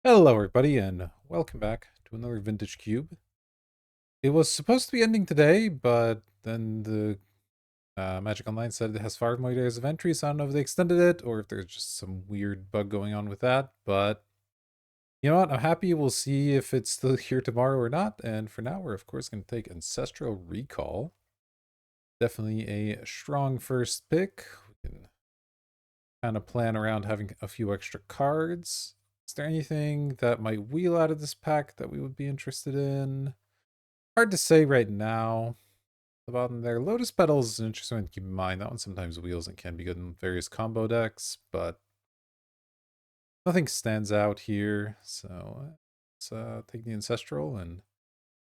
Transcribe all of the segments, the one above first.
Hello, everybody, and welcome back to another Vintage Cube. It was supposed to be ending today, but then the Magic Online said it has 5 more days of entry, so I don't know if they extended it or if there's just some weird bug going on with that. But you know what? I'm happy. We'll see if it's still here tomorrow or not. And for now, we're of course going to take Ancestral Recall. Definitely a strong first pick. We can kind of plan around having a few extra cards. Is there anything that might wheel out of this pack that we would be interested in? Hard to say right now. The bottom there. Lotus Petals is an interesting one to keep in mind. That one sometimes wheels and can be good in various combo decks, but nothing stands out here. So let's take the Ancestral and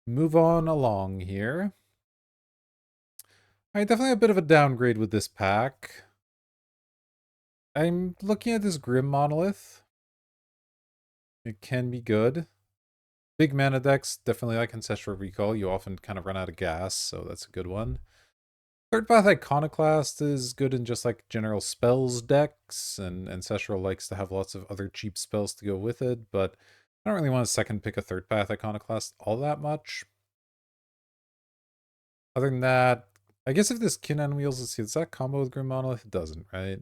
move on along here. I definitely have a bit of a downgrade with this pack. I'm looking at this Grim Monolith. It can be good. Big mana decks, definitely like Ancestral Recall. You often kind of run out of gas, so that's a good one. Third Path Iconoclast is good in just like general spells decks, and Ancestral likes to have lots of other cheap spells to go with it, but I don't really want to second pick a Third Path Iconoclast all that much. Other than that, I guess if this Kin on Wheels, let's see, does that combo with Grim Monolith? It doesn't, right?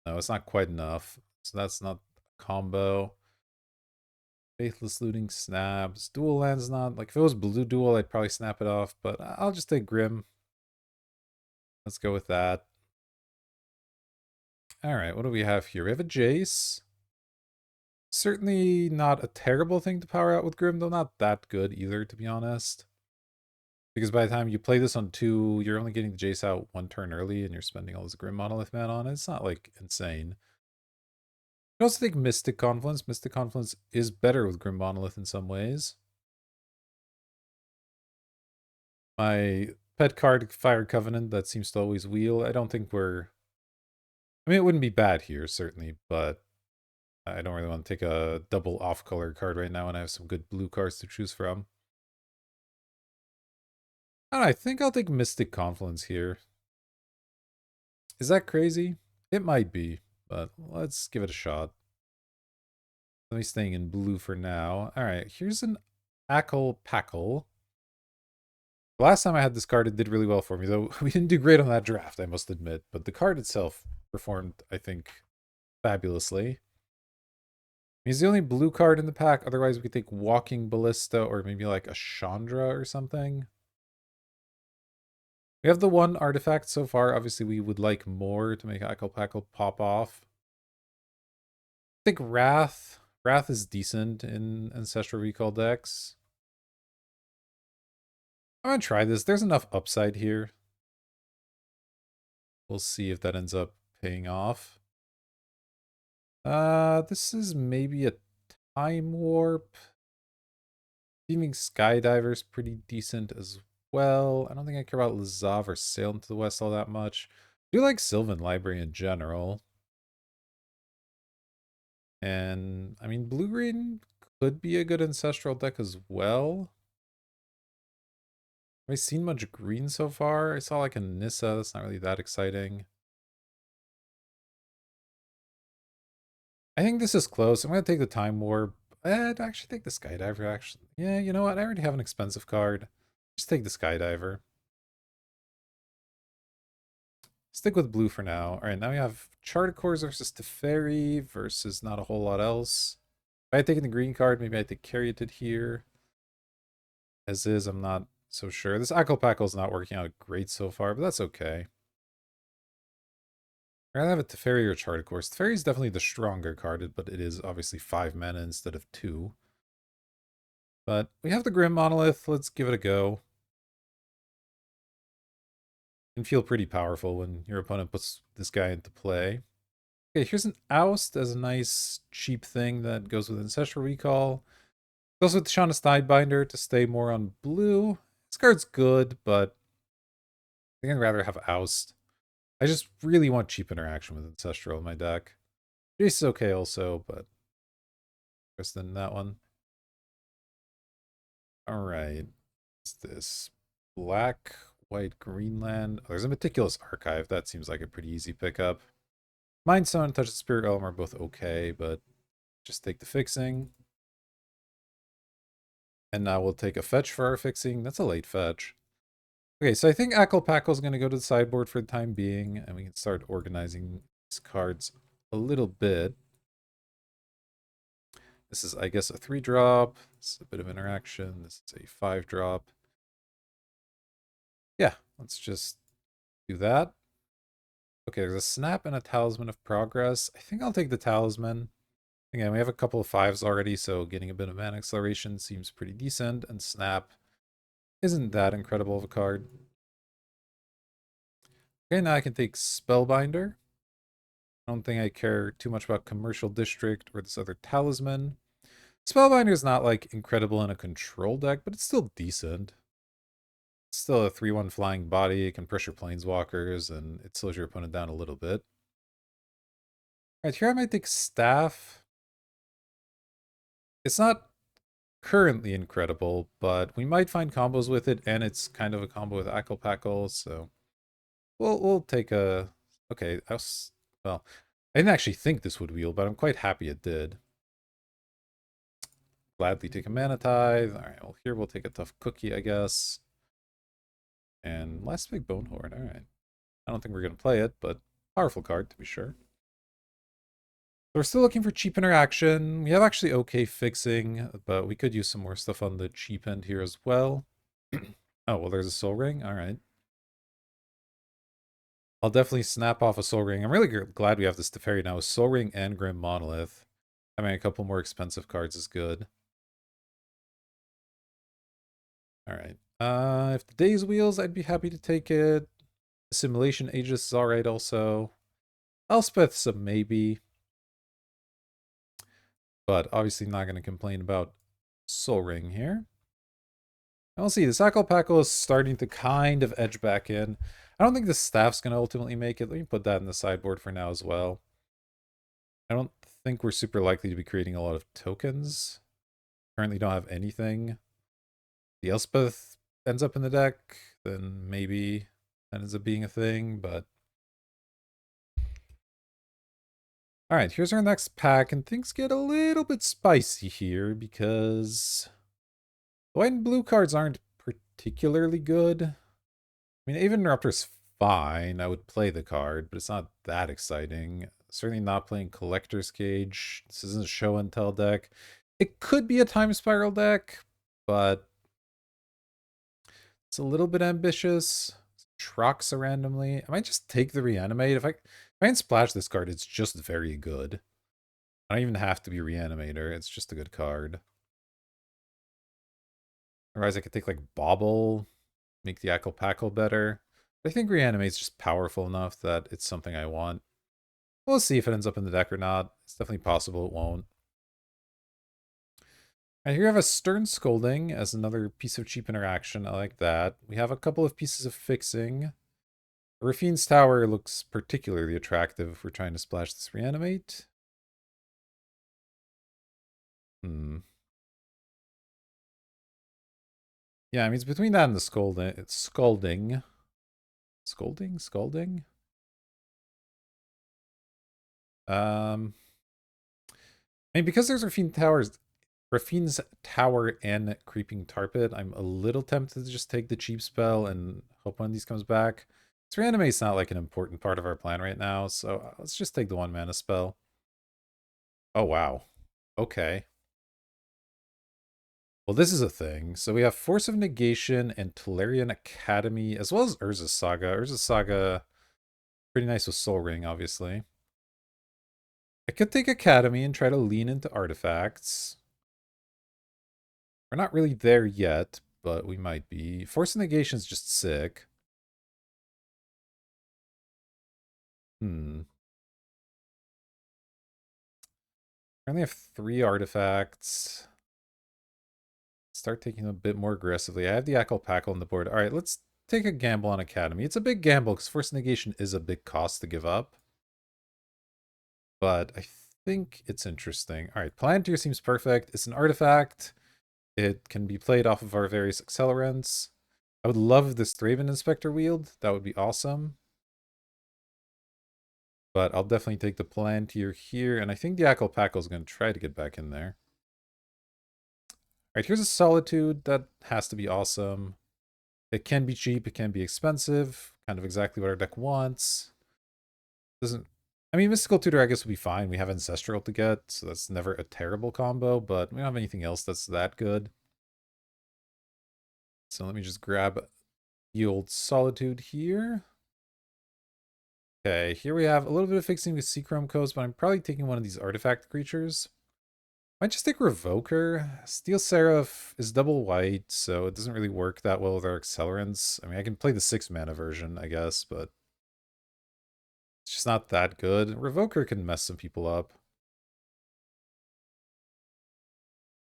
No, it's not quite enough. So that's not a combo. Faithless Looting snaps. Dual Land's not, like if it was blue dual, I'd probably snap it off, but I'll just take Grim. Let's go with that. Alright, what do we have here? We have a Jace. Certainly not a terrible thing to power out with Grim, though not that good either, to be honest. Because by the time you play this on 2, you're only getting the Jace out 1 turn early, and you're spending all this Grim Monolith mana on it. It's not, like, insane. You can also take Mystic Confluence. Mystic Confluence is better with Grim Monolith in some ways. My pet card, Fire Covenant, that seems to always wheel. I don't think we're... I mean, it wouldn't be bad here, certainly, but I don't really want to take a double off-color card right now, and I have some good blue cards to choose from. I think I'll take Mystic Confluence here. Is that crazy? It might be, but let's give it a shot. Let me staying in blue for now. Alright, here's an Ackle Packle. Last time I had this card, it did really well for me, though we didn't do great on that draft, I must admit. But the card itself performed, I think, fabulously. He's the only blue card in the pack. Otherwise, we could take Walking Ballista or maybe like a Chandra or something. We have the one artifact so far. Obviously, we would like more to make Packle pop off. I think Wrath. Wrath is decent in Ancestral Recall decks. I'm gonna try this. There's enough upside here. We'll see if that ends up paying off. This is maybe a Time Warp. Steaming Skydiver's pretty decent as well. I don't think I care about Lazav or Sail into the West all that much. I do like Sylvan Library in general. And, I mean, blue-green could be a good Ancestral deck as well. Have I seen much green so far? I saw like a Nissa, that's not really that exciting. I think this is close. I'm going to take the Time Warp. I'd actually take the Skydiver, actually. Yeah, you know what? I already have an expensive card. Just take the Skydiver. Stick with blue for now. Alright, now we have Charticores versus Teferi versus not a whole lot else. If I had taken the green card, maybe I'd take Caryatid here. As is, I'm not so sure. This Packle is not working out great so far, but that's okay. I'd rather have a Teferi or Charticores. Teferi is definitely the stronger card, but it is obviously 5 mana instead of 2. But we have the Grim Monolith. Let's give it a go. It can feel pretty powerful when your opponent puts this guy into play. Okay, here's an Oust as a nice cheap thing that goes with Ancestral Recall. Goes with Shauna Stidebinder to stay more on blue. This card's good, but I think I'd rather have Oust. I just really want cheap interaction with Ancestral in my deck. Jace is okay also, but interested in that one. Alright. What's this? Black, white, Greenland. Oh, there's a Meticulous Archive. That seems like a pretty easy pickup. Mindstone and Touch the Spirit Realm are both okay, but Just take the fixing. And now we'll take a fetch for our fixing. That's a late fetch. Okay, so I think Akko is going to go to the sideboard for the time being, and we can start organizing these cards a little bit. This is, I guess, a 3-drop. This is a bit of interaction. This is a 5-drop. Yeah, let's just do that. Okay, there's a snap and a Talisman of Progress. I think I'll take the Talisman. Again, we have a couple of 5s already, so getting a bit of mana acceleration seems pretty decent, and snap isn't that incredible of a card. Okay, now I can take Spellbinder. I don't think I care too much about Commercial District or this other Talisman. Spellbinder is not, like, incredible in a control deck, but it's still decent. It's still a 3/1 flying body, it can pressure planeswalkers, and it slows your opponent down a little bit. Alright, here I might take Staff. It's not currently incredible, but we might find combos with it, and it's kind of a combo with Akko, so we'll take a... Okay, well, I didn't actually think this would wheel, but I'm quite happy it did. Gladly take a Mana Tithe. Alright, well, here we'll take a Tough Cookie, I guess. And last big Bonehorn, alright. I don't think we're going to play it, but powerful card, to be sure. So we're still looking for cheap interaction. We have actually okay fixing, but we could use some more stuff on the cheap end here as well. Oh, well, there's a Soul Ring. All right. I'll definitely snap off a Soul Ring. I'm really glad we have this Teferi now. Soul Ring and Grim Monolith. Having a couple more expensive cards is good. All right. If the Days Wheels, I'd be happy to take it. Assimilation Aegis is all right also. Elspeth's a maybe. But obviously not going to complain about Soul Ring here. I'll see, this Akko is starting to kind of edge back in. I don't think the staff's going to ultimately make it. Let me put that in the sideboard for now as well. I don't think we're super likely to be creating a lot of tokens. Currently don't have anything. The Elspeth ends up in the deck, then maybe that ends up being a thing, but... Alright, here's our next pack, and things get a little bit spicy here, because... the white and blue cards aren't particularly good. I mean, Aven Interrupter's fine. I would play the card, but it's not that exciting. Certainly not playing Collector's Cage. This isn't a Show and Tell deck. It could be a Time Spiral deck, but it's a little bit ambitious. Troxa randomly. I might just take the Reanimate. If I can splash this card, it's just very good. I don't even have to be Reanimator. It's just a good card. Otherwise, I could take, like, Bobble, make the Akko better. But I think Reanimate's just powerful enough that it's something I want. We'll see if it ends up in the deck or not. It's definitely possible it won't. And here we have a Stern Scolding as another piece of cheap interaction. I like that. We have a couple of pieces of fixing. Rafine's Tower looks particularly attractive if we're trying to splash this Reanimate. Yeah, I mean, it's between that and the Scalding. It's Scalding. Scalding? I mean, because there's Rafine's Tower and Creeping Tar Pit, I'm a little tempted to just take the cheap spell and hope one of these comes back. This Reanimate's not like an important part of our plan right now, so let's just take the 1 mana spell. Oh, wow. Okay. Well, this is a thing. So we have Force of Negation and Tolarian Academy, as well as Urza's Saga. Urza's Saga, pretty nice with Soul Ring, obviously. I could take Academy and try to lean into artifacts. We're not really there yet, but we might be. Force of Negation is just sick. I only have 3 artifacts. Start taking them a bit more aggressively. I have the Akko on the board. All right, let's take a gamble on Academy. It's a big gamble because Force Negation is a big cost to give up. But I think it's interesting. All right, Palantir seems perfect. It's an artifact. It can be played off of our various accelerants. I would love this Thraben Inspector wield. That would be awesome. But I'll definitely take the Palantir here, and I think the Akal is going to try to get back in there. Alright, here's a Solitude. That has to be awesome. It can be cheap, it can be expensive. Kind of exactly what our deck wants. Doesn't... I mean, Mystical Tutor, I guess, would be fine. We have Ancestral to get, so that's never a terrible combo, but we don't have anything else that's that good. So let me just grab the old Solitude here. Okay, here we have a little bit of fixing with Seachrome Coast, but I'm probably taking one of these artifact creatures. Might just take Revoker. Steel Seraph is double white, so it doesn't really work that well with our accelerants. I mean, I can play the 6 mana version, I guess, but it's just not that good. Revoker can mess some people up.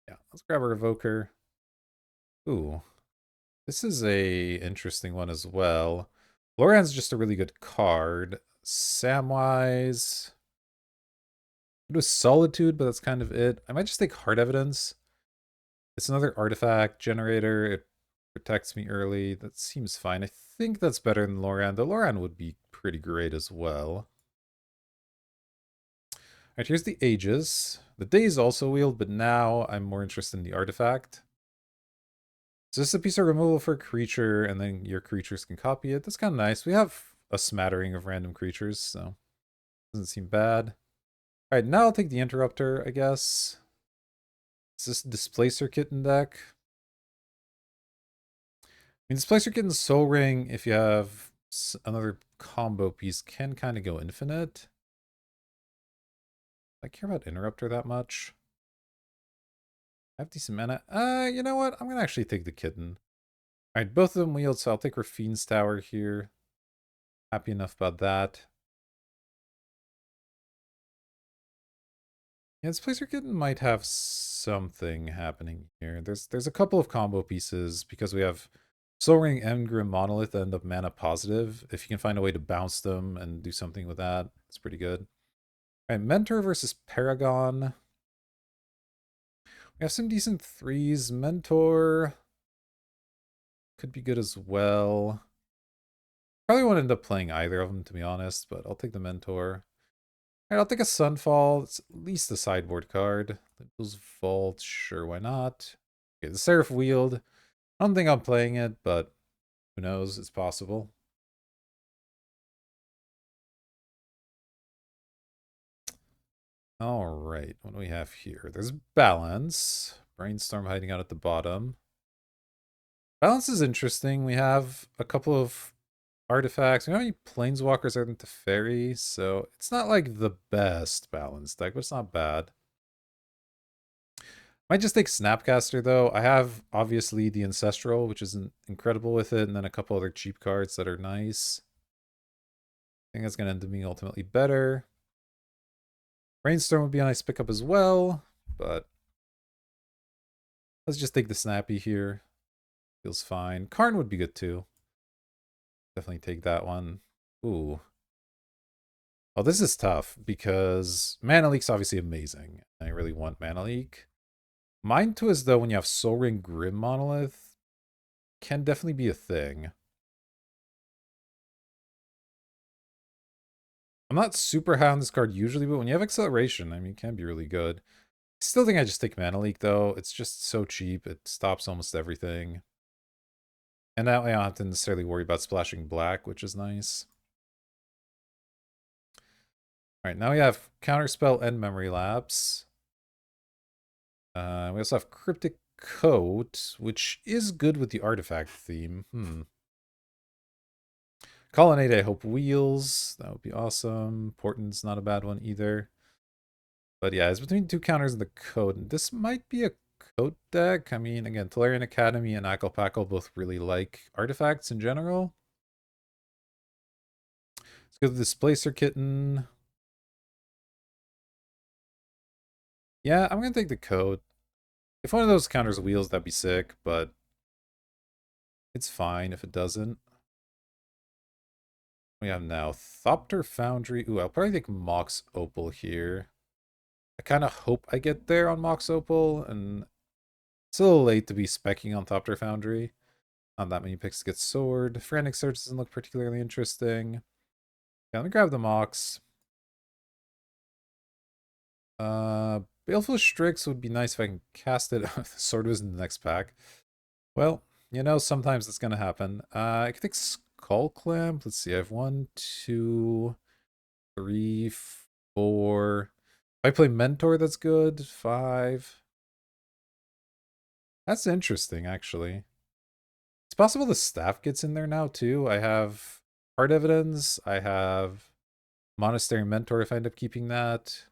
Yeah, let's grab a Revoker. Ooh, this is a interesting one as well. Loran's just a really good card. Samwise. It was Solitude, but that's kind of it. I might just take Heart Evidence. It's another artifact generator. It protects me early. That seems fine. I think that's better than Loran. The Loran would be pretty great as well. Alright, here's the Aegis. The Day is also wheeled, but now I'm more interested in the artifact. So this is a piece of removal for a creature, and then your creatures can copy it. That's kind of nice. We have a smattering of random creatures, so doesn't seem bad. Alright, now I'll take the Interrupter, I guess. Is this Displacer Kitten deck? I mean, Displacer Kitten's Soul Ring, if you have another combo piece, can kind of go infinite. I care about Interrupter that much. I have decent mana. You know what? I'm going to actually take the Kitten. Alright, both of them wield, so I'll take Rafine's Tower here. Happy enough about that. Yeah, Displacer Kitten might have something happening here. There's a couple of combo pieces because we have Soul Ring and Grim Monolith that end up mana positive. If you can find a way to bounce them and do something with that, it's pretty good. Alright, Mentor versus Paragon. We have some decent threes. Mentor could be good as well. Probably won't end up playing either of them, to be honest, but I'll take the Mentor. Alright, I'll take a Sunfall. It's at least a sideboard card. Those Vault, sure, why not? Okay, the Seraph Wield. I don't think I'm playing it, but who knows? It's possible. Alright, what do we have here? There's Balance. Brainstorm hiding out at the bottom. Balance is interesting. We have a couple of artifacts. We don't have any Planeswalkers other than Teferi, so it's not like the best Balance deck, but it's not bad. Might just take Snapcaster, though. I have, obviously, the Ancestral, which is incredible with it, and then a couple other cheap cards that are nice. I think that's going to end up being ultimately better. Brainstorm would be a nice pickup as well, but let's just take the Snappy here. Feels fine. Karn would be good, too. Definitely take that one. Ooh. Oh, this is tough, because Mana Leak's obviously amazing. I really want Mana Leak. Mind Twist, though, when you have Soul Ring Grim Monolith, can definitely be a thing. I'm not super high on this card usually, but when you have Acceleration, I mean, it can be really good. I still think I just take Mana Leak, though. It's just so cheap. It stops almost everything. And that way I don't have to necessarily worry about splashing black, which is nice. Alright, now we have Counterspell and Memory Lapse. We also have Cryptic Coat, which is good with the artifact theme. Colonnade, I hope wheels. That would be awesome. Portent's not a bad one either. But yeah, it's between two counters and the code. This might be a coat deck. I mean, again, Tolarian Academy and Akal both really like artifacts in general. Let's go to Displacer Kitten. Yeah, I'm going to take the code. If one of those counters wheels, that'd be sick, but it's fine if it doesn't. We have now Thopter Foundry. Ooh, I'll probably take Mox Opal here. I kind of hope I get there on Mox Opal, and it's a little late to be specking on Thopter Foundry. Not that many picks to get Sword. Frantic Search doesn't look particularly interesting. Yeah, let me grab the Mox. Baleful Strix would be nice if I can cast it. Sword was in the next pack. Well, you know, sometimes it's gonna happen. I could take Skull Clamp. Let's see, I have 1, 2, 3, 4. If I play Mentor, that's good. 5. That's interesting, actually. It's possible the staff gets in there now, too. I have Hard Evidence. I have Monastery Mentor if I end up keeping that.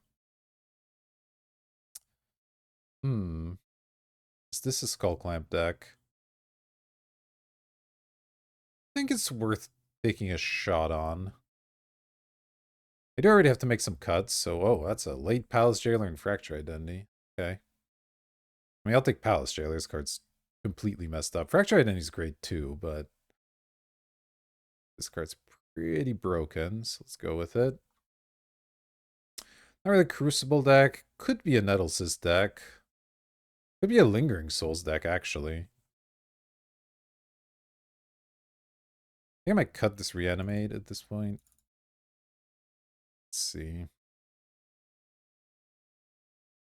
Is this a Skull Clamp deck? I think it's worth taking a shot on. I do already have to make some cuts, so oh, that's a late Palace Jailer and Fracture Identity. Okay. I mean, I'll take Palace Jailer. This card's completely messed up. Fracture Identity's great too, but this card's pretty broken, so let's go with it. Not really Crucible deck. Could be a Nettlecyst deck. Could be a Lingering Souls deck, actually. I think I might cut this Reanimate at this point. Let's see.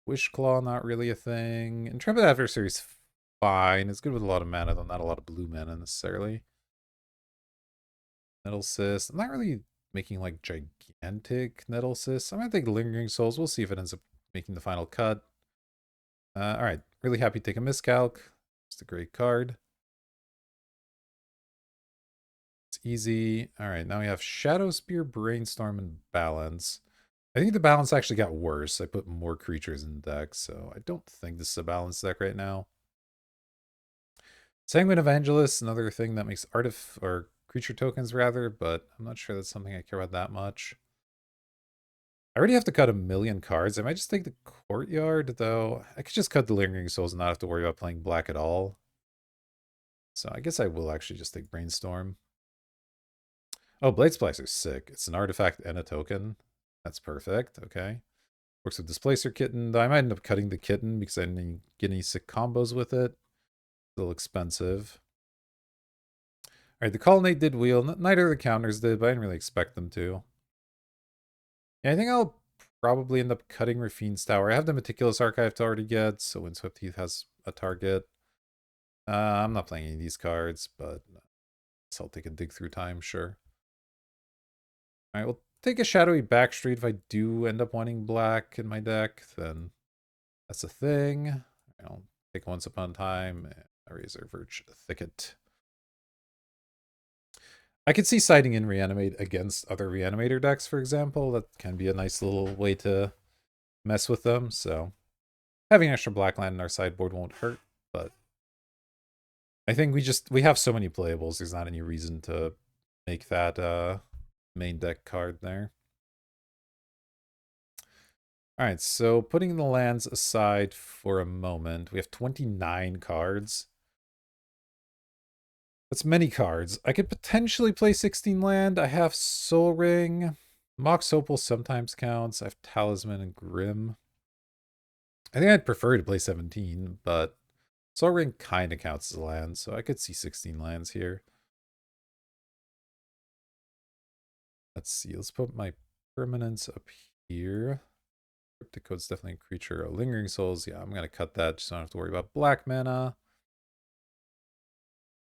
Wishclaw, not really a thing. Intrepid Adversary's fine. It's good with a lot of mana, though not a lot of blue mana necessarily. Nettlecyst. I'm not really making like gigantic Nettlecyst. I'm gonna take Lingering Souls. We'll see if it ends up making the final cut. Alright. Really happy to take a Miscalc. Just a great card. It's easy. Alright, now we have Shadow Spear, Brainstorm, and Balance. I think the balance actually got worse. I put more creatures in the deck, so I don't think this is a balanced deck right now. Sanguine Evangelist, another thing that makes or creature tokens rather, but I'm not sure that's something I care about that much. I already have to cut 1,000,000 cards. I might just take the Courtyard, though. I could just cut the Lingering Souls and not have to worry about playing black at all. So I guess I will actually just take Brainstorm. Oh, Blade Splicer's sick. It's an artifact and a token. That's perfect. Okay. Works with Displacer Kitten, though I might end up cutting the Kitten because I didn't get any sick combos with it. Still expensive. Alright, the Colonnade did wheel. Neither of the counters did, but I didn't really expect them to. Yeah, I think I'll probably end up cutting Rafine's Tower. I have the Meticulous Archive to already get, so Windswept Heath has a target. I'm not playing any of these cards, but I'll take a dig through time, sure. Alright, we'll take a Shadowy Backstreet if I do end up wanting black in my deck, then that's a thing. I'll take Once Upon a Time and Razor Verge Thicket. I could see siding in Reanimate against other Reanimator decks, for example. That can be a nice little way to mess with them, so having extra black land in our sideboard won't hurt, but I think we have so many playables, there's not any reason to make that main deck card there. Alright, so putting the lands aside for a moment, we have 29 cards. That's many cards. I could potentially play 16 land. I have Soul Ring. Mox Opal sometimes counts. I have Talisman and Grim. I think I'd prefer to play 17, but Soul Ring kind of counts as a land, so I could see 16 lands here. Let's see. Let's put my permanents up here. Cryptic Code's definitely a creature. Lingering Souls. Yeah, I'm going to cut that. Just don't have to worry about black mana.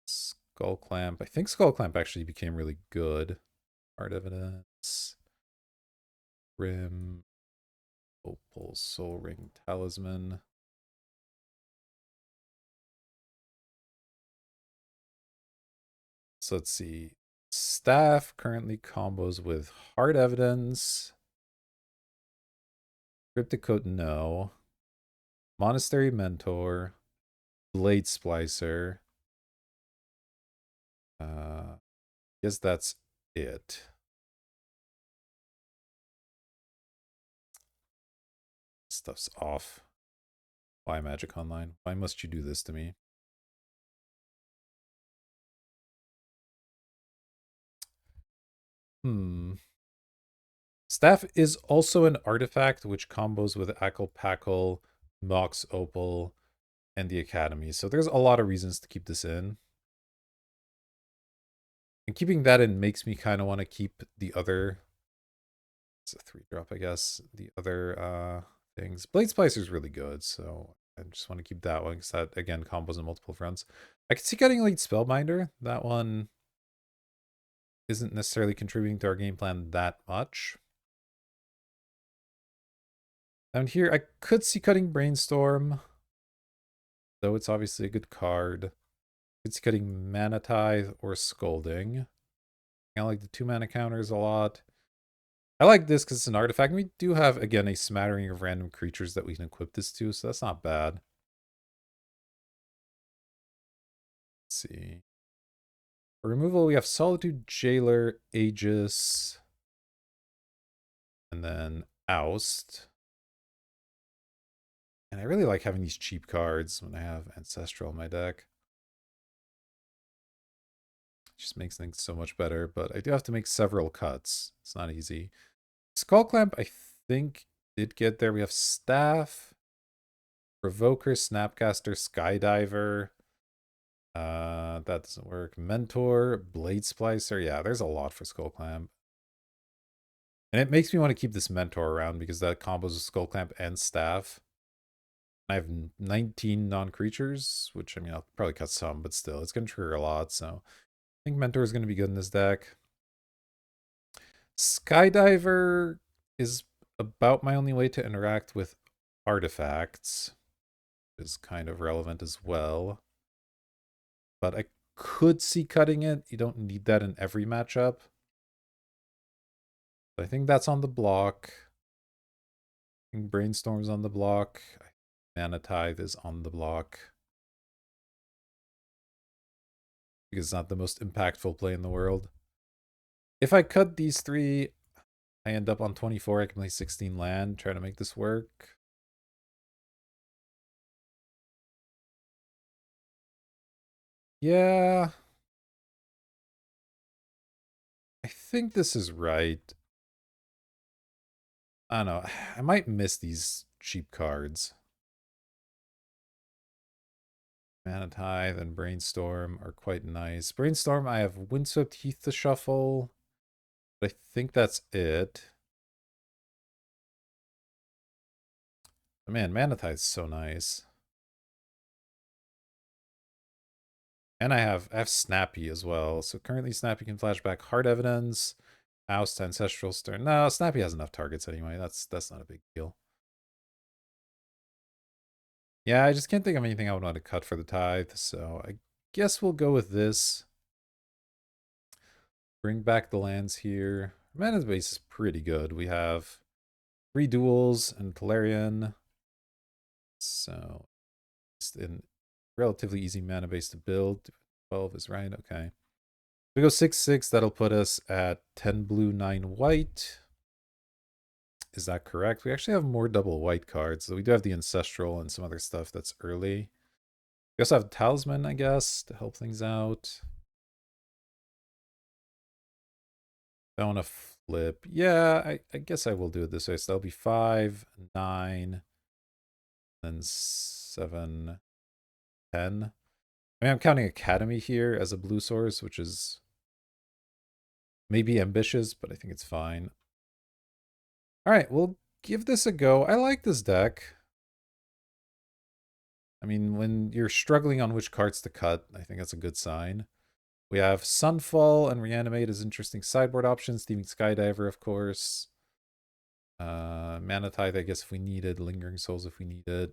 Skull Clamp. I think Skull Clamp actually became really good. Hard Evidence. Grim. Opal. Soul Ring. Talisman. So let's see. Staff currently combos with Hard Evidence. Cryptic Code, no. Monastery Mentor. Blade Splicer. Guess that's it. Stuff's off. Why Magic Online? Why must you do this to me? Staff is also an artifact which combos with Akal-Pakal, Mox Opal, and the Academy. So there's a lot of reasons to keep this in. And keeping that in makes me kind of want to keep the other... It's a 3-drop, I guess. The other things. Blade Splicer is really good, so I just want to keep that one because that, again, combos on multiple fronts. I could see getting Elite Spellbinder. That one isn't necessarily contributing to our game plan that much. Down here, I could see cutting Brainstorm, though it's obviously a good card. It's cutting Mana Tithe or Scolding. I like the 2-mana counters a lot. I like this because it's an artifact. We do have, again, a smattering of random creatures that we can equip this to, so that's not bad. Let's see. For removal, we have Solitude, Jailer, Aegis, and then Oust. And I really like having these cheap cards when I have Ancestral in my deck. It just makes things so much better, but I do have to make several cuts. It's not easy. Skullclamp, I think, did get there. We have Staff, Provoker, Snapcaster, Skydiver. That doesn't work. Mentor, Blade Splicer. Yeah, there's a lot for Skullclamp. And it makes me want to keep this Mentor around because that combos with Skullclamp and Staff. I have 19 non-creatures, which, I mean, I'll probably cut some, but still, it's going to trigger a lot, so I think Mentor is going to be good in this deck. Skydiver is about my only way to interact with artifacts, which is kind of relevant as well. But I could see cutting it. You don't need that in every matchup. I think that's on the block. I think Brainstorm's on the block. Mana Tithe is on the block. Because it's not the most impactful play in the world. If I cut these three, I end up on 24. I can play 16 land, try to make this work. Yeah. I think this is right. I don't know. I might miss these cheap cards. Mana Tithe and Brainstorm are quite nice. Brainstorm, I have Windswept Heath to shuffle. But I think that's it. But man, Mana Tithe's so nice. And I have Snappy as well. So currently Snappy can flashback Hard Evidence, Oust, Ancestral Stern. No, Snappy has enough targets anyway. That's not a big deal. Yeah, I just can't think of anything I would want to cut for the Tithe, so I guess we'll go with this. Bring back the lands here. Mana's base is pretty good. We have 3 duels and Tolarian. So it's a relatively easy mana base to build. 12 is right, okay. If we go 6/6, that'll put us at 10 blue, 9 white. Is that correct? We actually have more double white cards. So we do have the Ancestral and some other stuff that's early. We also have Talisman, I guess, to help things out. I want to flip. Yeah, I guess I will do it this way. So that'll be 5, 9, then 7, 10. I mean, I'm counting Academy here as a blue source, which is maybe ambitious, but I think it's fine. All right, we'll give this a go. I like this deck. I mean, when you're struggling on which cards to cut, I think that's a good sign. We have Sunfall and Reanimate as interesting sideboard options. Thieving Skydiver, of course. Mana Tithe, I guess, if we needed. Lingering Souls, if we needed.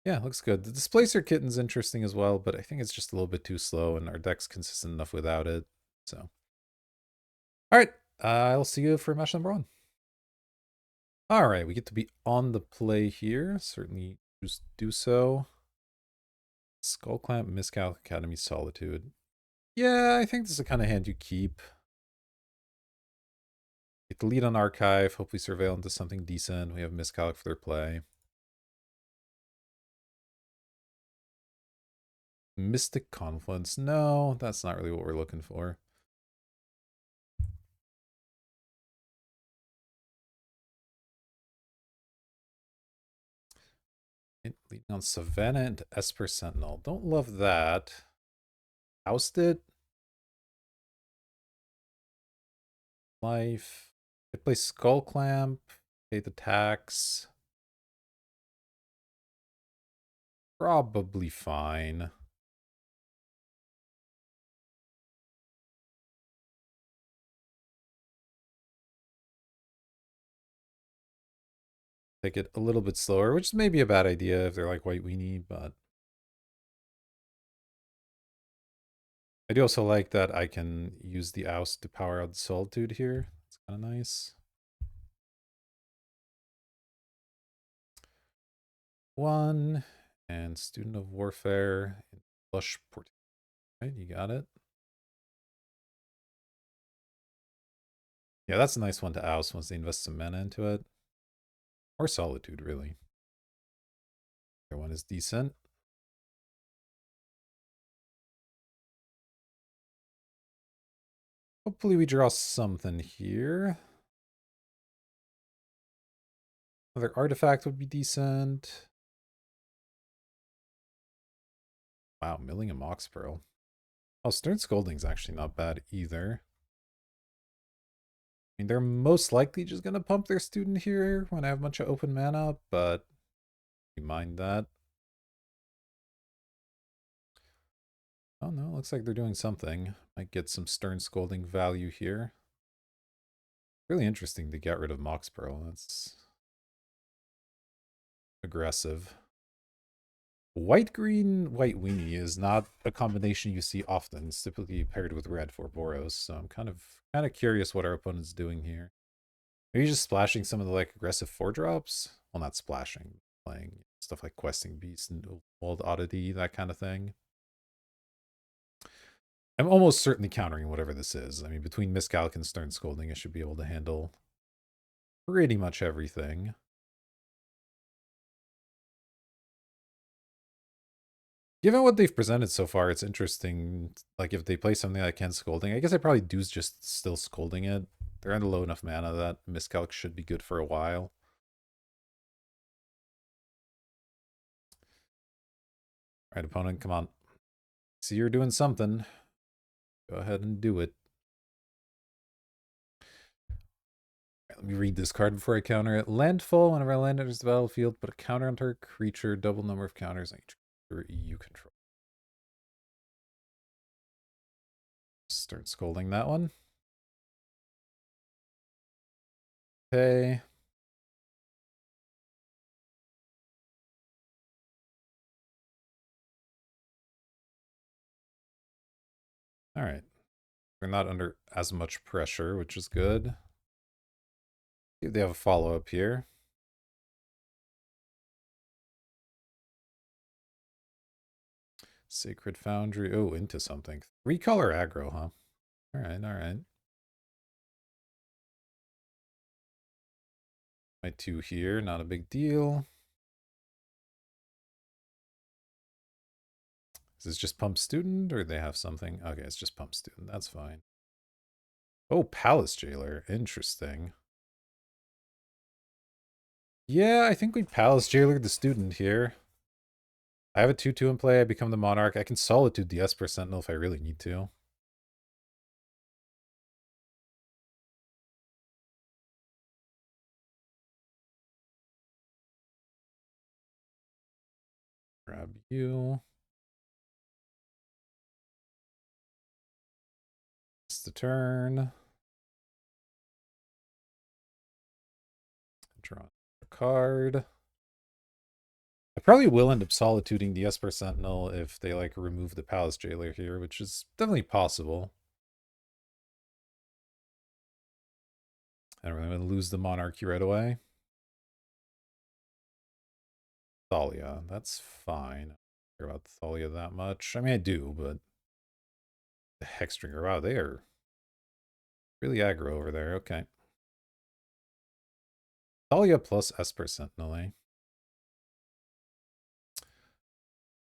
Yeah, looks good. The Displacer Kitten's interesting as well, but I think it's just a little bit too slow, and our deck's consistent enough without it. So, all right, I'll see you for match number 1. All right, we get to be on the play here. Certainly just do so. Skullclamp, Miscalc, Academy, Solitude. Yeah, I think this is the kind of hand you keep. Get the lead on Archive, hopefully Surveil into something decent. We have Miscalc for their play. Mystic Confluence. No, that's not really what we're looking for. Leading on Savannah and Esper Sentinel. Don't love that. Ousted. Life. I play Skullclamp. Pay the tax. Probably fine. Take it a little bit slower, which is maybe a bad idea if they're like white weenie, but I do also like that I can use the oust to power out the solitude here. It's kind of nice. One and student of warfare and flush port. Right, you got it. Yeah, that's a nice one to oust once they invest some mana into it. Or solitude, really. Other one is decent. Hopefully we draw something here. Another artifact would be decent. Wow, milling a Mox Pearl. Oh, Stern Scolding's actually not bad either. I mean, they're most likely just going to pump their student here when I have a bunch of open mana, but you mind that. Oh no, looks like they're doing something. Might get some Stern Scolding value here. Really interesting to get rid of Mox Pearl. That's aggressive. White-green, white weenie is not a combination you see often. It's typically paired with red for Boros, so I'm kind of curious what our opponent's doing here. Are you just splashing some of the like aggressive 4-drops? Well, not splashing, playing stuff like Questing Beast and Old Oddity, that kind of thing. I'm almost certainly countering whatever this is. I mean, between Miscalc and Stern Scolding, I should be able to handle pretty much everything. Given what they've presented so far, it's interesting. Like, if they play something like Ken Scolding, I guess I probably do just still Scolding it. They're under low enough mana that Miscalc should be good for a while. All right, opponent, come on. See, you're doing something. Go ahead and do it. Let me read this card before I counter it. Landfall. Whenever I land enters the battlefield, put a counter on target creature, double number of counters on each creature you control. Start scolding that one. Okay. All right. We're not under as much pressure, which is good. See if they have a follow-up here. Sacred Foundry. Oh, into something. 3-color aggro, huh? All right, all right. My 2 here, not a big deal. Is this just Pump Student, or they have something? Okay, it's just Pump Student. That's fine. Oh, Palace Jailer. Interesting. Yeah, I think we Palace Jailer the student here. I have a 2-2 in play. I become the Monarch. I can Solitude the Esper Sentinel if I really need to. Grab you. It's the turn. Draw a card. I probably will end up solituding the Esper Sentinel if they like remove the Palace Jailer here, which is definitely possible. And I'm going to lose the Monarchy right away. Thalia, that's fine. I don't care about Thalia that much. I mean, I do, but the Hexdringer, wow, they are really aggro over there. Okay. Thalia plus Esper Sentinel, eh?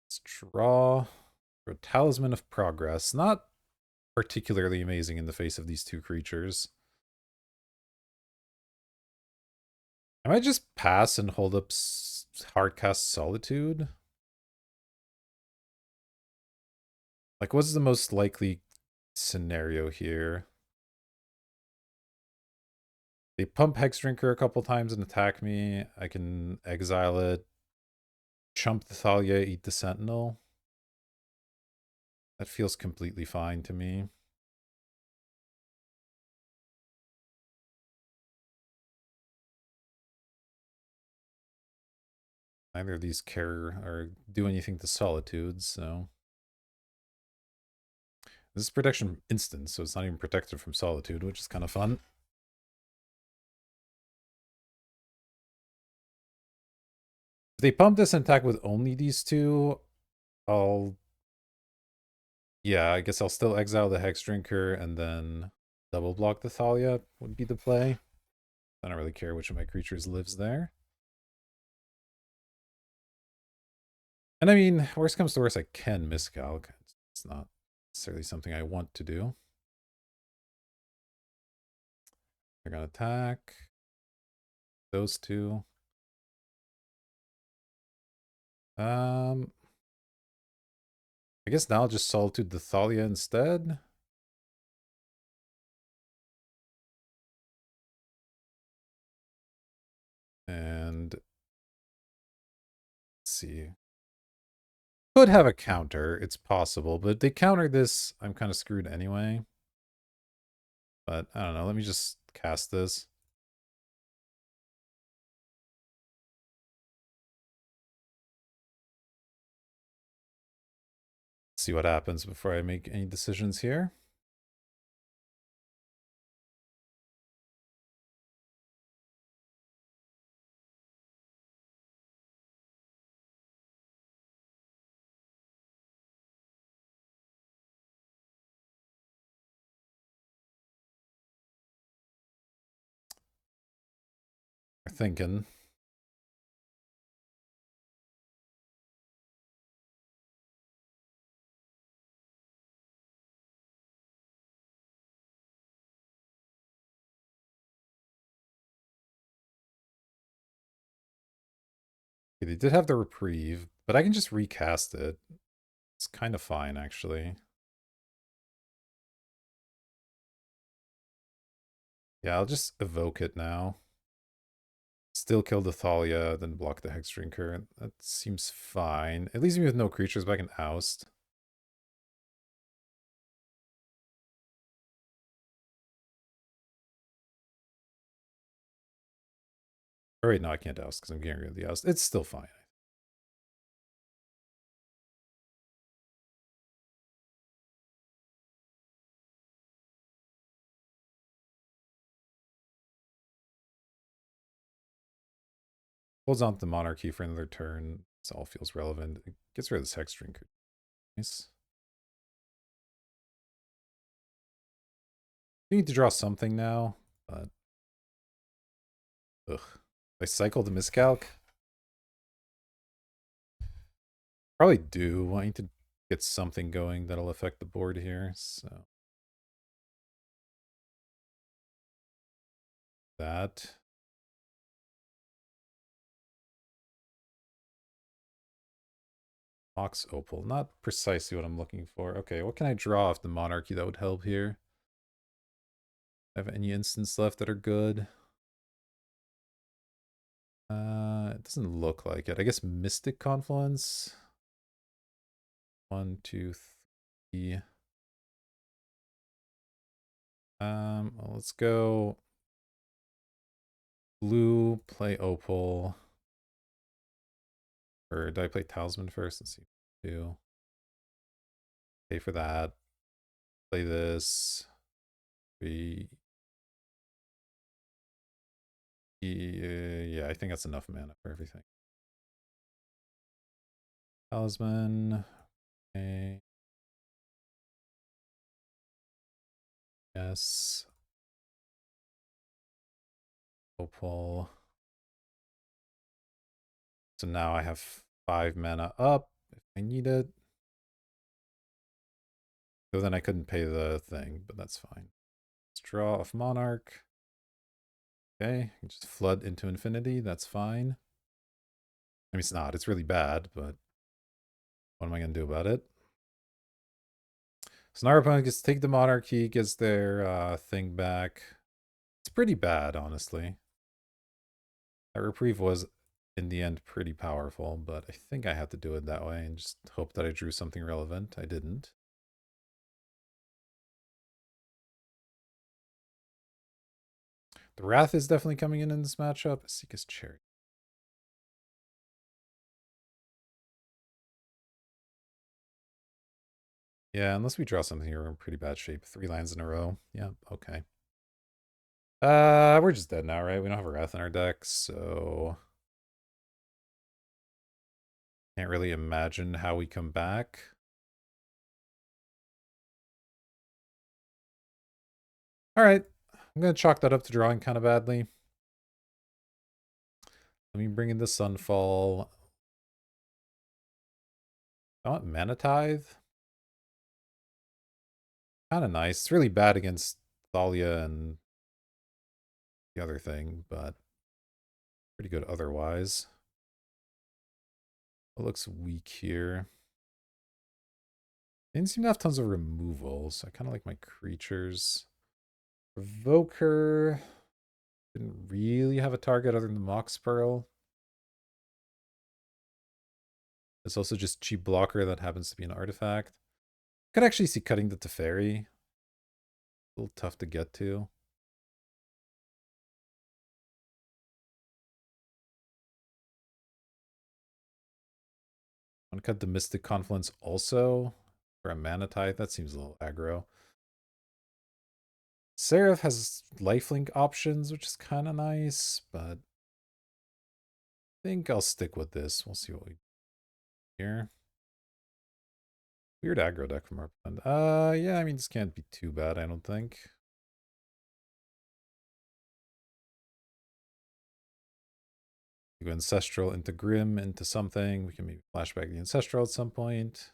Let's draw a Talisman of Progress. Not particularly amazing in the face of these 2 creatures. I might just pass and hold up Hardcast Solitude. Like, what's the most likely scenario here? They pump Hex Drinker a couple times and attack me. I can exile it, chump the Thalia, eat the Sentinel. That feels completely fine to me. Neither of these care or do anything to Solitude, so... This is protection instant, so it's not even protected from Solitude, which is kind of fun. If they pump this and attack with only these two, I'll... Yeah, I guess I'll still exile the Hex Drinker and then double block the Thalia would be the play. I don't really care which of my creatures lives there. And I mean, worst comes to worst, I can miscalc. It's not necessarily something I want to do. They're gonna attack those two. I guess now I'll just Solitude the Thalia instead. And let's see. Could have a counter, it's possible, but if they counter this, I'm kind of screwed anyway. But I don't know, let me just cast this. See what happens before I make any decisions here. We're thinking. Okay, they did have the reprieve, but I can just recast it. It's kind of fine, actually. Yeah, I'll just evoke it now. Still kill the Thalia, then block the Hex Drinker. That seems fine. It leaves me with no creatures, but I can oust. Or wait, no, I can't oust because I'm getting rid of the oust. It's still fine. Holds on to the Monarchy for another turn. This all feels relevant. It gets rid of this Hex Drinker. Nice. You need to draw something now, but... Ugh. I cycle the miscalc? Probably do. I need to get something going that'll affect the board here, so... That. Mox Opal. Not precisely what I'm looking for. Okay, what can I draw off the Monarchy that would help here? Have any instants left that are good? It doesn't look like it. I guess Mystic Confluence. 1, 2, 3. Well, let's go blue, play Opal. Or did I play Talisman first? Let's see. Do. Pay for that. Play this. Yeah, I think that's enough mana for everything. Talisman. Okay. Yes. Opal. So now I have 5 mana up if I need it. So then I couldn't pay the thing, but that's fine. Let's draw off Monarch. Okay, just flood into infinity. That's fine. I mean, it's not. It's really bad, but what am I going to do about it? So now our opponent gets to take the Monarchy, gets their thing back. It's pretty bad, honestly. That reprieve was, in the end, pretty powerful, but I think I had to do it that way and just hope that I drew something relevant. I didn't. The Wrath is definitely coming in this matchup. Esika's Cherry. Yeah, unless we draw something here, we're in pretty bad shape. 3 lands in a row. Yeah, okay. We're just dead now, right? We don't have a Wrath in our deck, so can't really imagine how we come back. All right, I'm gonna chalk that up to drawing kind of badly. Let me bring in the Sunfall. I want Mana Tithe. Kind of nice. It's really bad against Thalia and the other thing, but pretty good otherwise. It looks weak here. They didn't seem to have tons of removals. I kind of like my creatures. Provoker didn't really have a target other than the Mox Pearl. It's also just cheap blocker that happens to be an artifact. Could actually see cutting the Teferi. A little tough to get to. Want to cut the Mystic Confluence also for a Mana Tithe. That seems a little aggro. Seraph has lifelink options, which is kind of nice, but I think I'll stick with this. We'll see what we do here. Weird aggro deck from our opponent. Yeah, I mean, this can't be too bad, I don't think. We go Ancestral into Grim into something. We can maybe flashback the Ancestral at some point.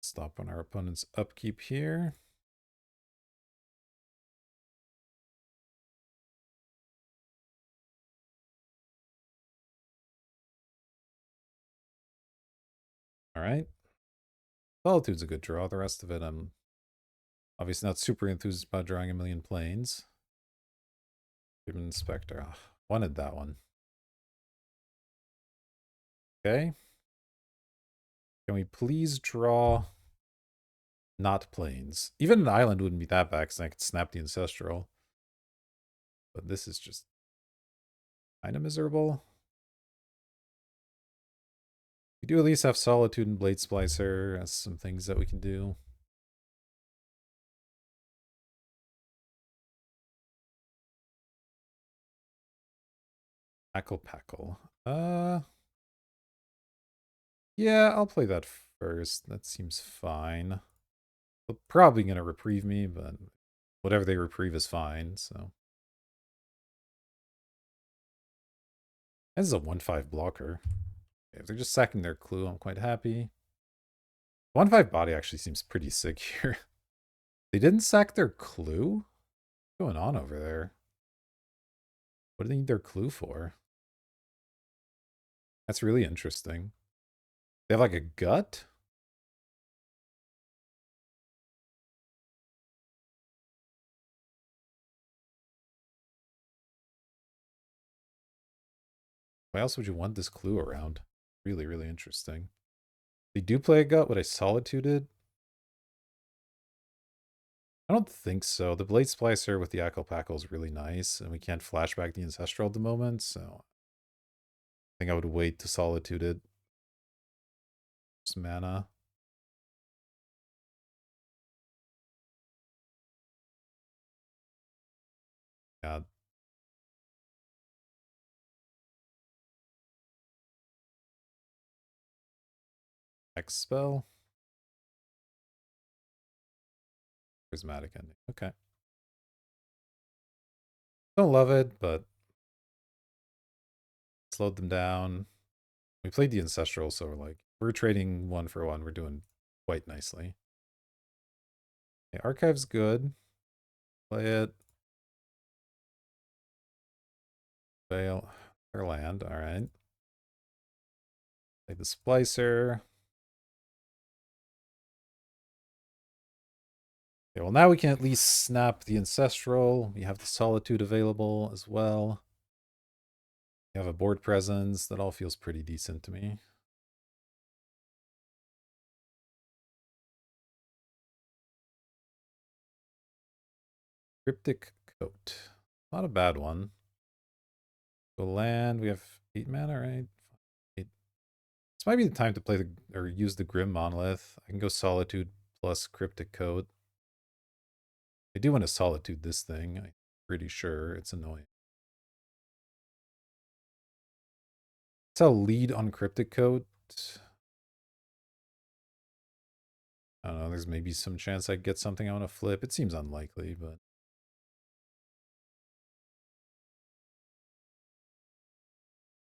Stop on our opponent's upkeep here. All right. Solitude's a good draw. The rest of it, I'm obviously not super enthused about drawing a million planes. Even Spectre. Oh, wanted that one. Okay. Can we please draw not planes? Even an island wouldn't be that bad because I could snap the Ancestral. But this is just kind of miserable. We do at least have Solitude and Blade Splicer as some things that we can do. Packle Packle. Yeah, I'll play that first. That seems fine. They're probably going to reprieve me, but whatever they reprieve is fine, so. This is a 1/5 blocker. If they're just sacking their clue, I'm quite happy. 1/5 body actually seems pretty sick here. They didn't sack their clue? What's going on over there? What do they need their clue for? That's really interesting. They have like a gut? Why else would you want this clue around? Really, really interesting. They do play a gut. Would I solitude it? I don't think so. The Blade Splicer with the Ackle Packle is really nice, and we can't flashback the Ancestral at the moment, so I think I would wait to solitude it. Just mana. Yeah. X spell. Prismatic ending. Okay. Don't love it, but slowed them down. We played the Ancestral, so we're trading 1 for 1. We're doing quite nicely. Okay, Archive's good. Play it. Fail. Their land. Alright. Play the Splicer. Okay, well now we can at least snap the Ancestral. We have the Solitude available as well. We have a board presence. That all feels pretty decent to me. Cryptic Coat. Not a bad one. Go land. We have 8 mana, right? 8. This might be the time to play or use the Grim Monolith. I can go Solitude plus Cryptic Coat. I do want to Solitude this thing. I'm pretty sure it's annoying. Let's lead on Cryptic Coat. I don't know, there's maybe some chance I get something I want to flip. It seems unlikely, but...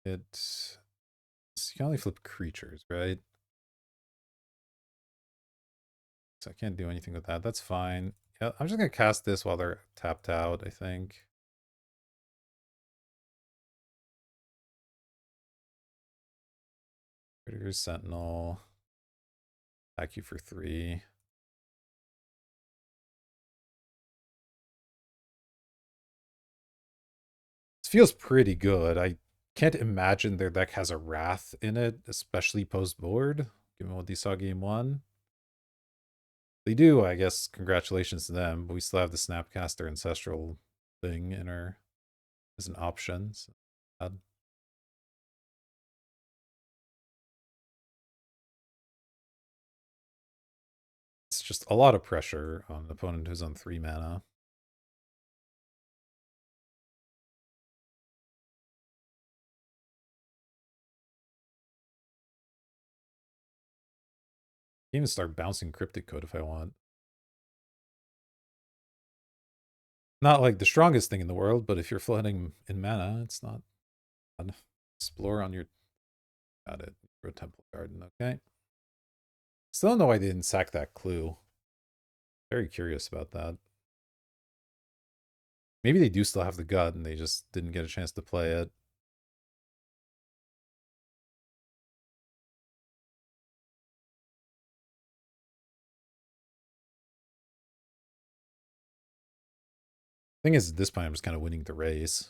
You can only flip creatures, right? So I can't do anything with that. That's fine. Yeah, I'm just going to cast this while they're tapped out, I think. Critters, Sentinel. Attack you for 3. This feels pretty good. I can't imagine their deck has a Wrath in it, especially post-board, given what they saw game 1. They do, I guess. Congratulations to them. But we still have the Snapcaster Ancestral thing in our as an option. So it's just a lot of pressure on an opponent who's on 3 mana. I can even start bouncing Cryptic Code if I want. Not like the strongest thing in the world, but if you're flooding in mana, it's not fun. Explore on your... Got it. For a Temple Garden, okay. Still don't know why they didn't sack that clue. Very curious about that. Maybe they do still have the gut and they just didn't get a chance to play it. Thing is, at this point, I'm just kind of winning the race.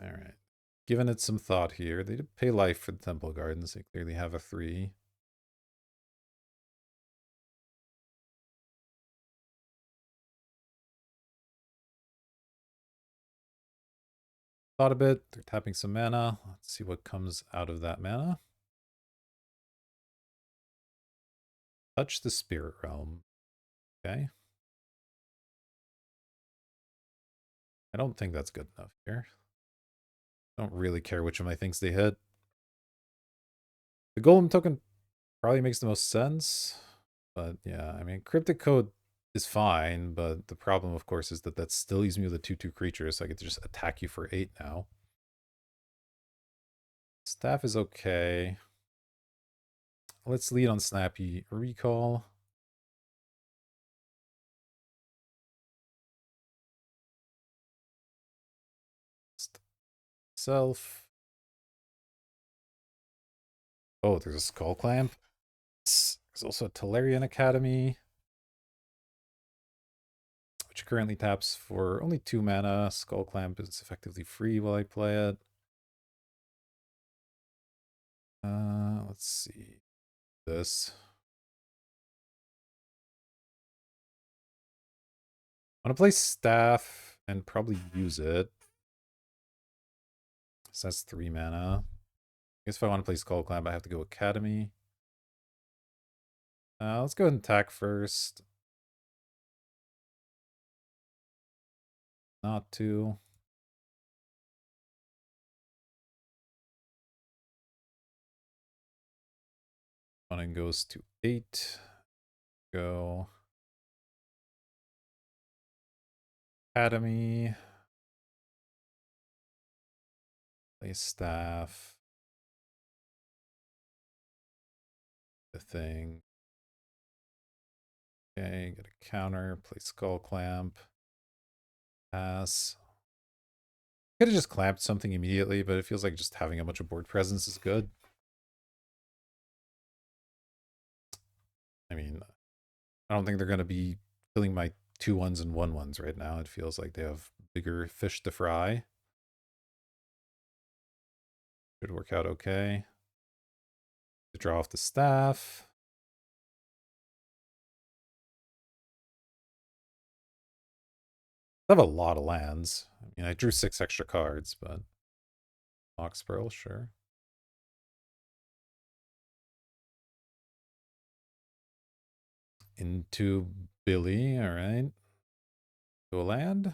All right. Given it some thought here, they did pay life for the Temple Gardens. They clearly have a 3. Thought a bit. They're tapping some mana. Let's see what comes out of that mana. Touch the Spirit Realm. Okay. I don't think that's good enough here. I don't really care which of my things they hit. The Golem token probably makes the most sense. But yeah, I mean, Cryptic Code is fine, but the problem, of course, is that that still leaves me with a 2/2 creature, so I get to just attack you for 8 now. Staff is okay. Let's lead on Snappy Recall. Self. Oh, there's a Skull Clamp. There's also a Tolarian Academy, which currently taps for only 2 mana. Skull Clamp is effectively free while I play it. Let's see. This. I'm gonna play Staff and probably use it. So that's 3 mana. I guess if I want to play Skull Clamp, I have to go Academy. Let's go ahead and attack first. Not to. One goes to 8. Go. Academy. Play Staff. The thing. Okay, get a counter. Play Skull Clamp. Pass. Could have just clamped something immediately, but it feels like just having a bunch of board presence is good. I mean, I don't think they're going to be killing my 2-1s and 1-1s right now. It feels like they have bigger fish to fry. Should work out okay. To draw off the staff. I have a lot of lands. I mean, I drew 6 extra cards, but Mox Pearl, sure. Into Billy, all right. To a land.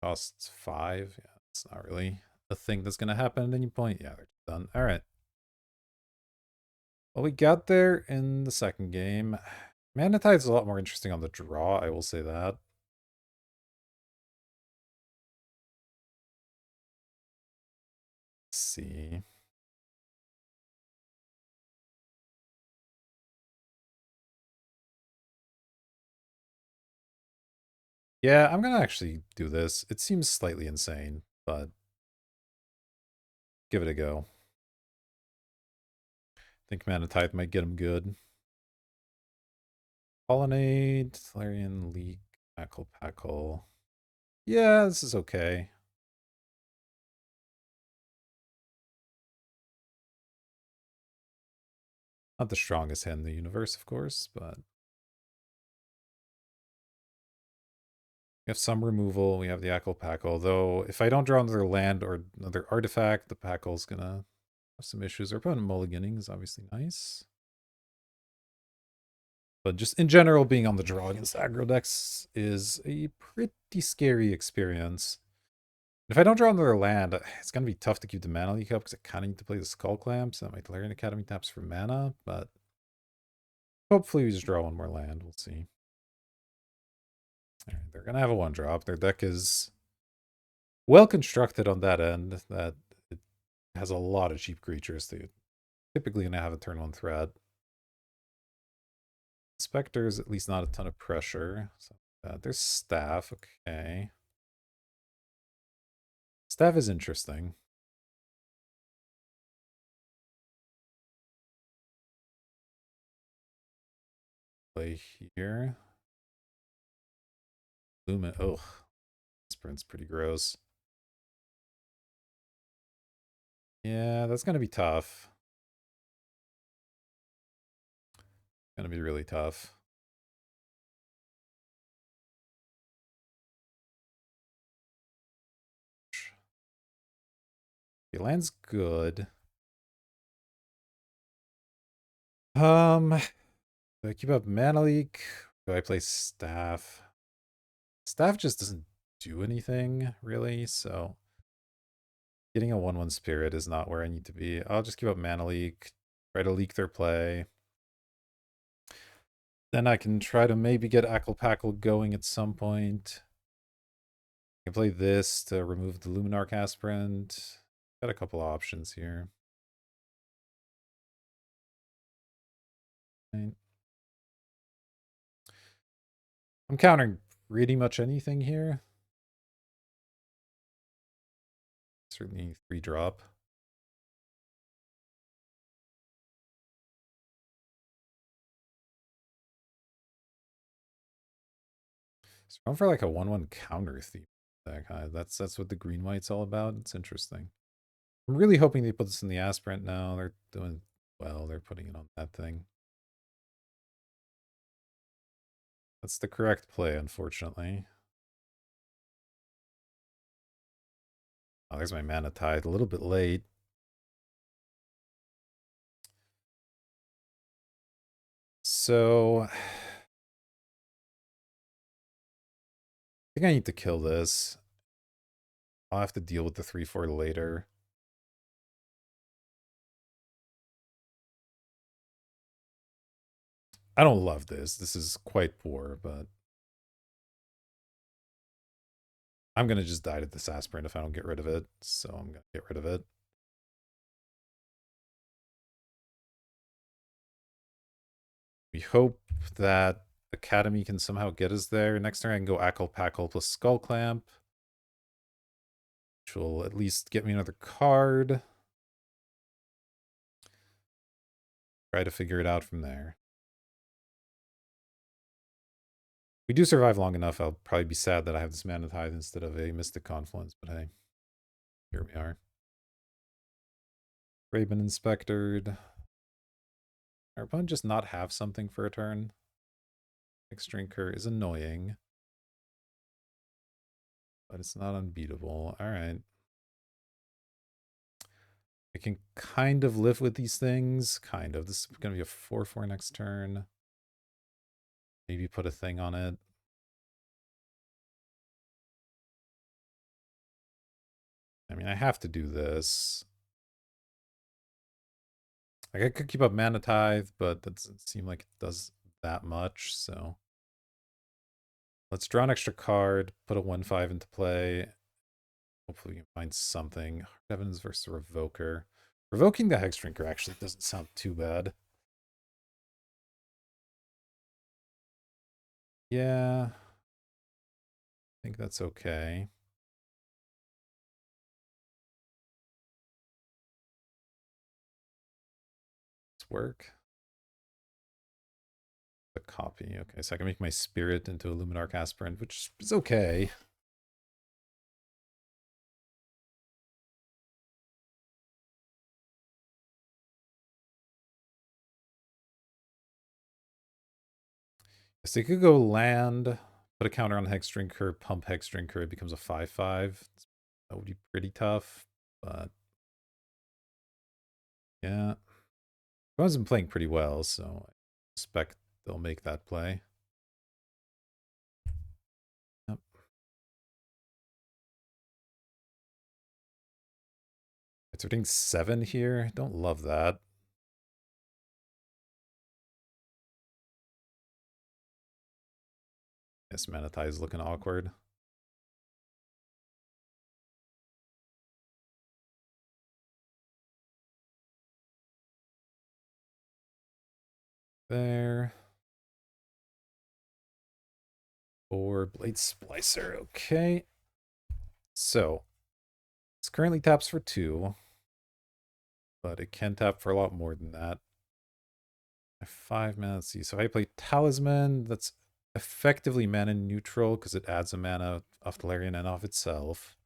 Costs 5. Yeah, it's not really a thing that's going to happen at any point. Yeah, they're done. All right. Well, we got there in the second game. Mana Tide's a lot more interesting on the draw, I will say that. Let's see. Yeah, I'm gonna actually do this. It seems slightly insane, but give it a go. I think Mana Tide might get him good. Pollinate, Thalarian Leak, Packle. Yeah, this is okay. Not the strongest hand in the universe, of course, but we have some removal. We have the Packle, though if I don't draw another land or another artifact, the Packle's gonna have some issues. Our opponent mulliganing is obviously nice. But just in general, being on the draw against aggro decks is a pretty scary experience. If I don't draw another land, it's going to be tough to keep the mana leak up because I kind of need to play the Skull Clamps and my Thalarian Academy taps for mana, but hopefully we just draw one more land. We'll see. All right, they're going to have a 1-drop. Their deck is well constructed on that end, that it has a lot of cheap creatures. They typically going to have a turn 1 threat. Spectre's at least not a ton of pressure. So there's Staff. Okay. Staff is interesting. Play here. Lumen. Ugh. This print's pretty gross. Yeah, that's going to be tough. Going to be really tough. The land's good. Do I keep up Mana Leak? Do I play Staff? Staff just doesn't do anything, really, so getting a 1-1 Spirit is not where I need to be. I'll just keep up Mana Leak, try to leak their play. Then I can try to maybe get Packle going at some point. I can play this to remove the Luminarch Aspirant. Got a couple options here. Right. I'm countering pretty much anything here. Certainly 3-drop. So going for like a 1-1 counter theme deck. That's what the green white's all about. It's interesting. I'm really hoping they put this in the aspirant now. They're doing well. They're putting it on that thing. That's the correct play, unfortunately. Oh, there's my Mana Tide. A little bit late. So I think I need to kill this. I'll have to deal with the 3-4 later. I don't love this. This is quite poor, but I'm going to just die to this aspirant if I don't get rid of it. So I'm going to get rid of it. We hope that Academy can somehow get us there. Next turn I can go Packle plus Skull Clamp, which will at least get me another card. try to figure it out from there. If we do survive long enough, I'll probably be sad that I have this Mana Tithe instead of a Mystic Confluence, but hey, here we are. Raven Inspectored. Our opponent just not have something for a turn. X-Drinker is annoying, but it's not unbeatable. Alright. I can kind of live with these things. Kind of. This is going to be a 4-4 next turn. Maybe put a thing on it. I mean, I have to do this. Like, I could keep up Mana Tithe, but that doesn't seem like it does that much, so... Let's draw an extra card, put a 1-5 into play. Hopefully we can find something. Heavens versus Revoker. Revoking the Hexdrinker actually doesn't sound too bad. Yeah. I think that's okay. Let's work. A copy. Okay, so I can make my spirit into a Luminarch Aspirant, which is okay. So you could go land, put a counter on Hexdrinker, pump Hexdrinker, it becomes a 5-5. That would be pretty tough, but yeah. Everyone's been playing pretty well, so I expect they'll make that play. Yep. It's hitting 7 here. Don't love that. Yes, Mana Tithe is looking awkward. There. Or Blade Splicer. Okay. So, it's currently taps for 2, but it can tap for a lot more than that. 5 mana. Let's see. So if I play Talisman, that's effectively mana neutral because it adds a mana off Tolarian and off itself.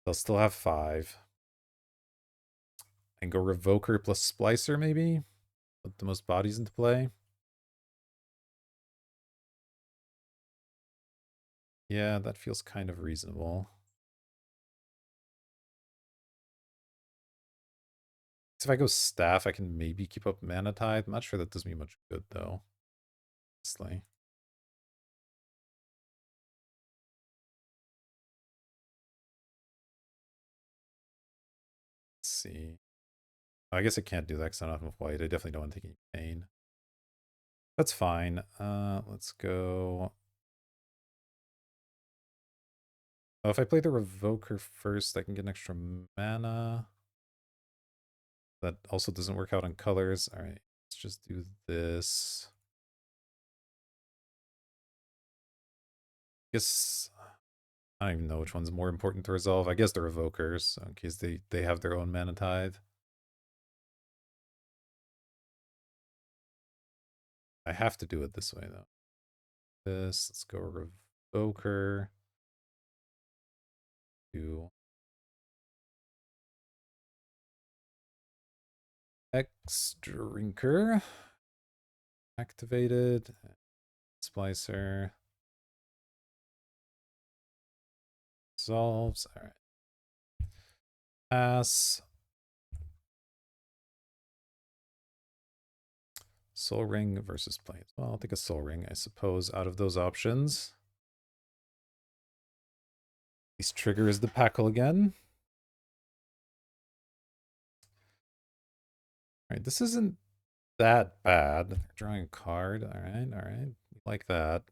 They'll still have 5. And go Revoker plus Splicer, maybe? Put the most bodies into play. Yeah, that feels kind of reasonable. So if I go Staff, I can maybe keep up Mana Tithe. I'm not sure that does me much good, though. Honestly. Let's see. I guess I can't do that because I don't have enough white. I definitely don't want to take any pain. That's fine. Let's go. Oh, if I play the Revoker first, I can get an extra mana. That also doesn't work out on colors. All right, let's just do this. Guess I don't even know which one's more important to resolve. I guess the Revokers, in case they have their own Mana Tithe. I have to do it this way though. Let's go Revoker. Do X-Drinker. Activated. Splicer. Solves. All right. Pass. Soul Ring versus Plains. Well, I'll take a Soul Ring, I suppose, out of those options. These triggers the Packle again. All right, this isn't that bad. Drawing a card. All right. Like that.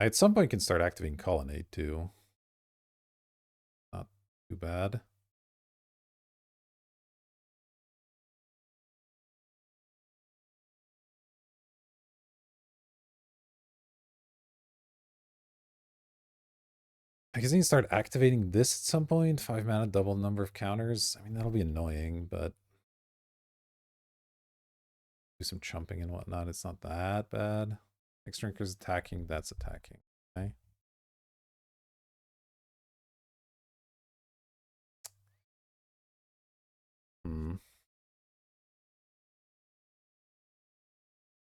I at some point can start activating Colonnade too. Not too bad. I guess I need to start activating this at some point. 5 mana, double number of counters. I mean, that'll be annoying, but do some chumping and whatnot. It's not that bad. Next drinker's attacking, that's attacking. Okay.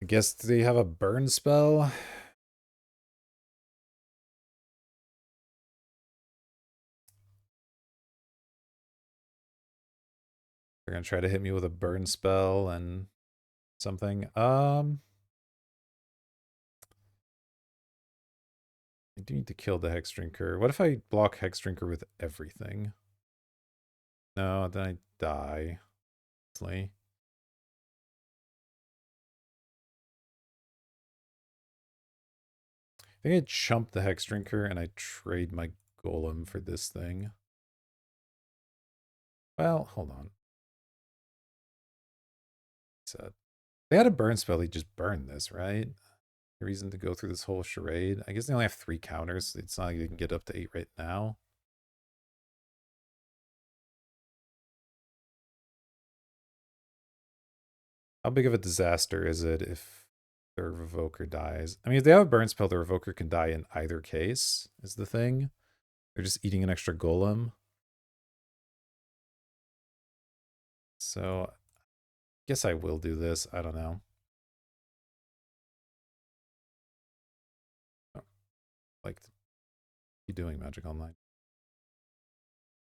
I guess they have a burn spell. They're gonna try to hit me with a burn spell and something. I do need to kill the Hex Drinker. What if I block Hex Drinker with everything? No, then I die. I think I chump the Hex Drinker and I trade my Golem for this thing. Well, hold on. Said they had a burn spell, they just burned this, right? The reason to go through this whole charade. I guess they only have 3 counters. So it's not like they can get up to 8 right now. How big of a disaster is it if their Revoker dies? I mean, if they have a burn spell, the Revoker can die in either case, is the thing. They're just eating an extra Golem. So, I guess I will do this. I don't know. Oh, like, what are you doing, Magic Online?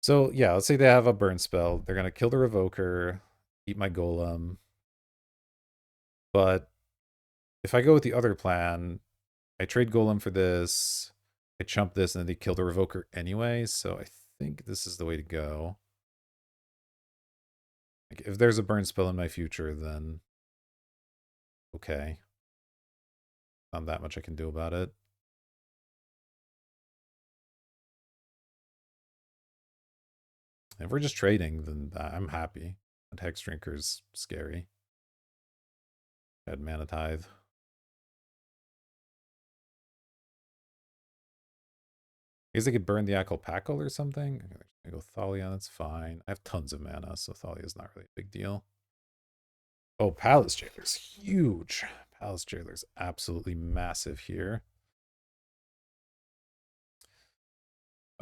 So, yeah, let's say they have a burn spell. They're going to kill the Revoker, eat my Golem. But if I go with the other plan, I trade Golem for this, I chump this, and then they kill the Revoker anyway, so I think this is the way to go. Like, if there's a burn spell in my future, then okay. Not that much I can do about it. If we're just trading, then I'm happy. That Hex Drinker's scary. Had Mana Tithe. I guess I could burn the Akal-Pakal or something. I'm gonna go Thalia, that's fine. I have tons of mana, so Thalia's not really a big deal. Oh, Palace Jailer's huge. Palace Jailer's absolutely massive here.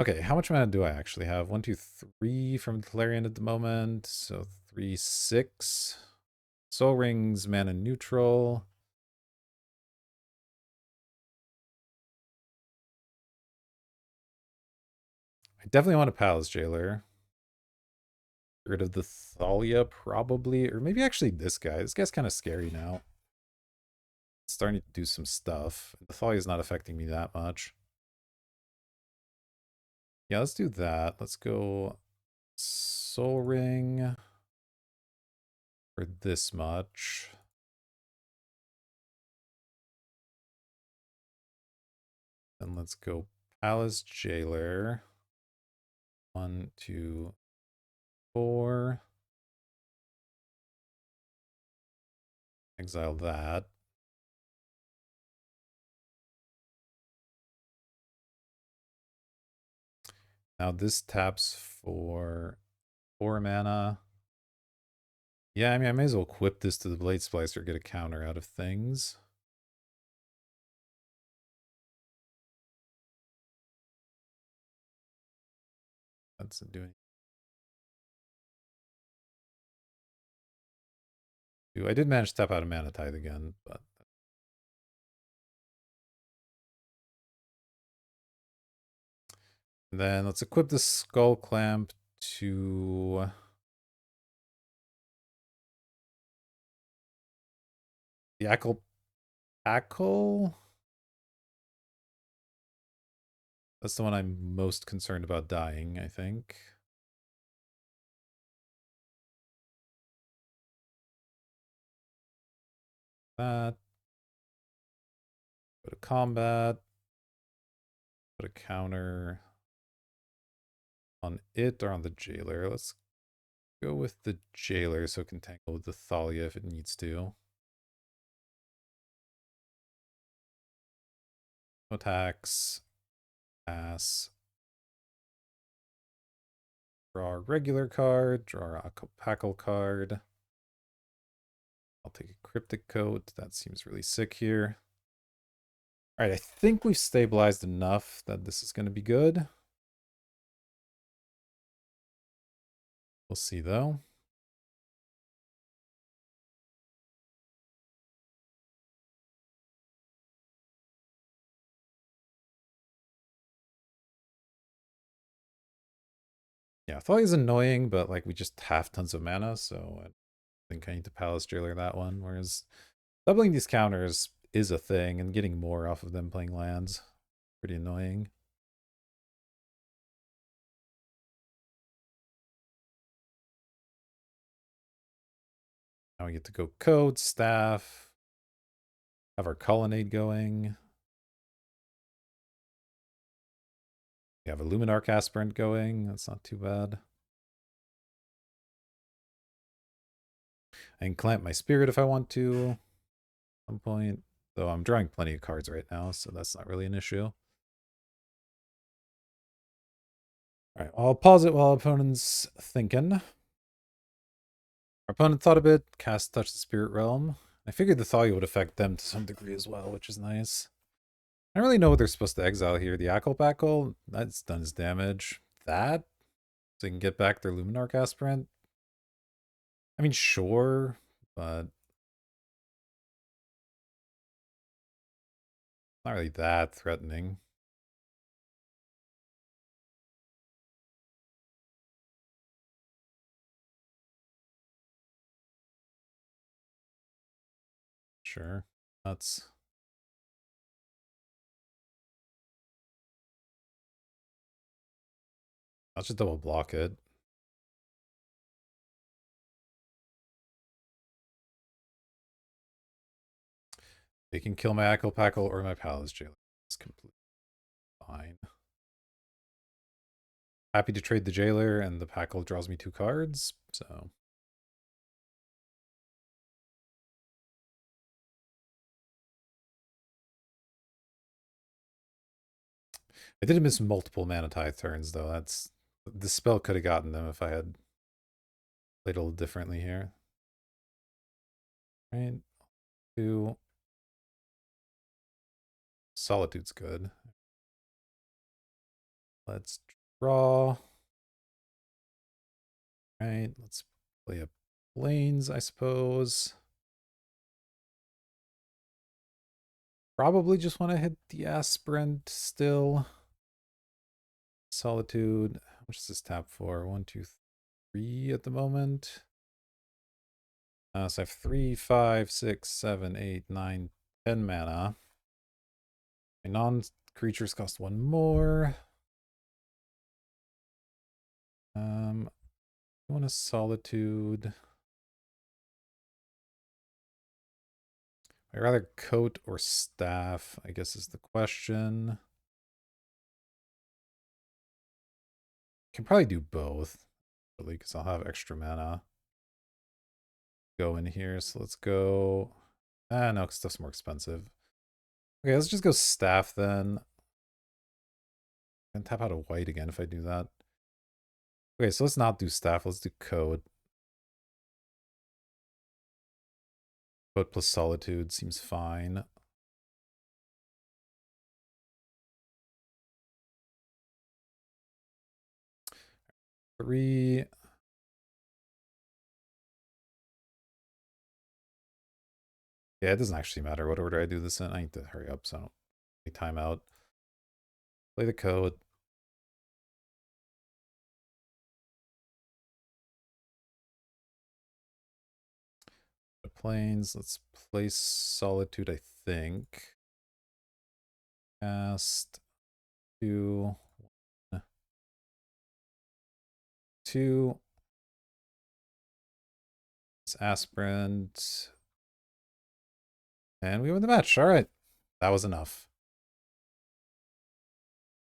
Okay, how much mana do I actually have? 1, 2, 3 from Tolarian at the moment. So 3, 6. Soul Rings, mana neutral. I definitely want a Palace Jailer. Get rid of the Thalia, probably. Or maybe actually this guy. This guy's kind of scary now. It's starting to do some stuff. The Thalia's not affecting me that much. Yeah, let's do that. Let's go Soul Ring for this much. Then let's go Palace Jailer. 1, 2, 4. Exile that. Now this taps for 4 mana. Yeah, I mean, I may as well equip this to the Blade Splicer, get a counter out of things. That's doing. I did manage to tap out a Mana Tithe again, but. And then let's equip the Skull Clamp to. The Akal-Pakal? That's the one I'm most concerned about dying, I think. That. Go to combat. Put a counter on it or on the Jailer. Let's go with the Jailer so it can tangle with the Thalia if it needs to. Attacks. Pass. Draw a regular card, draw a Packle card. I'll take a Cryptic Coat. That seems really sick here. All right, I think we've stabilized enough that this is going to be good. We'll see, though. Yeah, Thali is annoying, but like we just have tons of mana, so I think I need to Palace Jailer that one. Whereas doubling these counters is a thing, and getting more off of them playing lands, pretty annoying. Now we get to go Code, Staff, have our Colonnade going. We have a Luminarch Aspirant going. That's not too bad. I can clamp my Spirit if I want to at some point. Though I'm drawing plenty of cards right now, so that's not really an issue. Alright, I'll pause it while opponent's thinking. Our opponent thought a bit, cast Touch the Spirit Realm. I figured the Thalia would affect them to some degree as well, which is nice. I don't really know what they're supposed to exile here. The Packle, that's done his damage. That? So they can get back their Luminarch Aspirant? I mean, sure, but not really that threatening. Sure. That's... I'll just double block it. They can kill my Packle or my Palace Jailer. It's completely fine. Happy to trade the Jailer, and the Packle draws me 2 cards, so... I did miss multiple Mana Tithe turns, though. That's... The spell could have gotten them if I had played a little differently here. Right? 2... Solitude's good. Let's draw. Right, let's play a Plains, I suppose. Probably just want to hit the Aspirant still. Solitude. How much does this tap for? 1, 2, 3 at the moment. So I have 3, 5, 6, 7, 8, 9, 10 mana. My non-creatures cost 1 more. I want a Solitude. I'd rather Coat or Staff, I guess is the question. Can probably do both, really, because I'll have extra mana go in here. So let's go... Ah, no, because stuff's more expensive. Okay, let's just go Staff then. And tap out a white again if I do that. Okay, so let's not do Staff. Let's do Code. Code plus Solitude seems fine. Three. Yeah, it doesn't actually matter what order I do this in. I need to hurry up, so I don't take time out. Play the Code. The Plains. Let's play Solitude, I think. Cast 2. 2. It's Aspirant. And we win the match. All right. That was enough.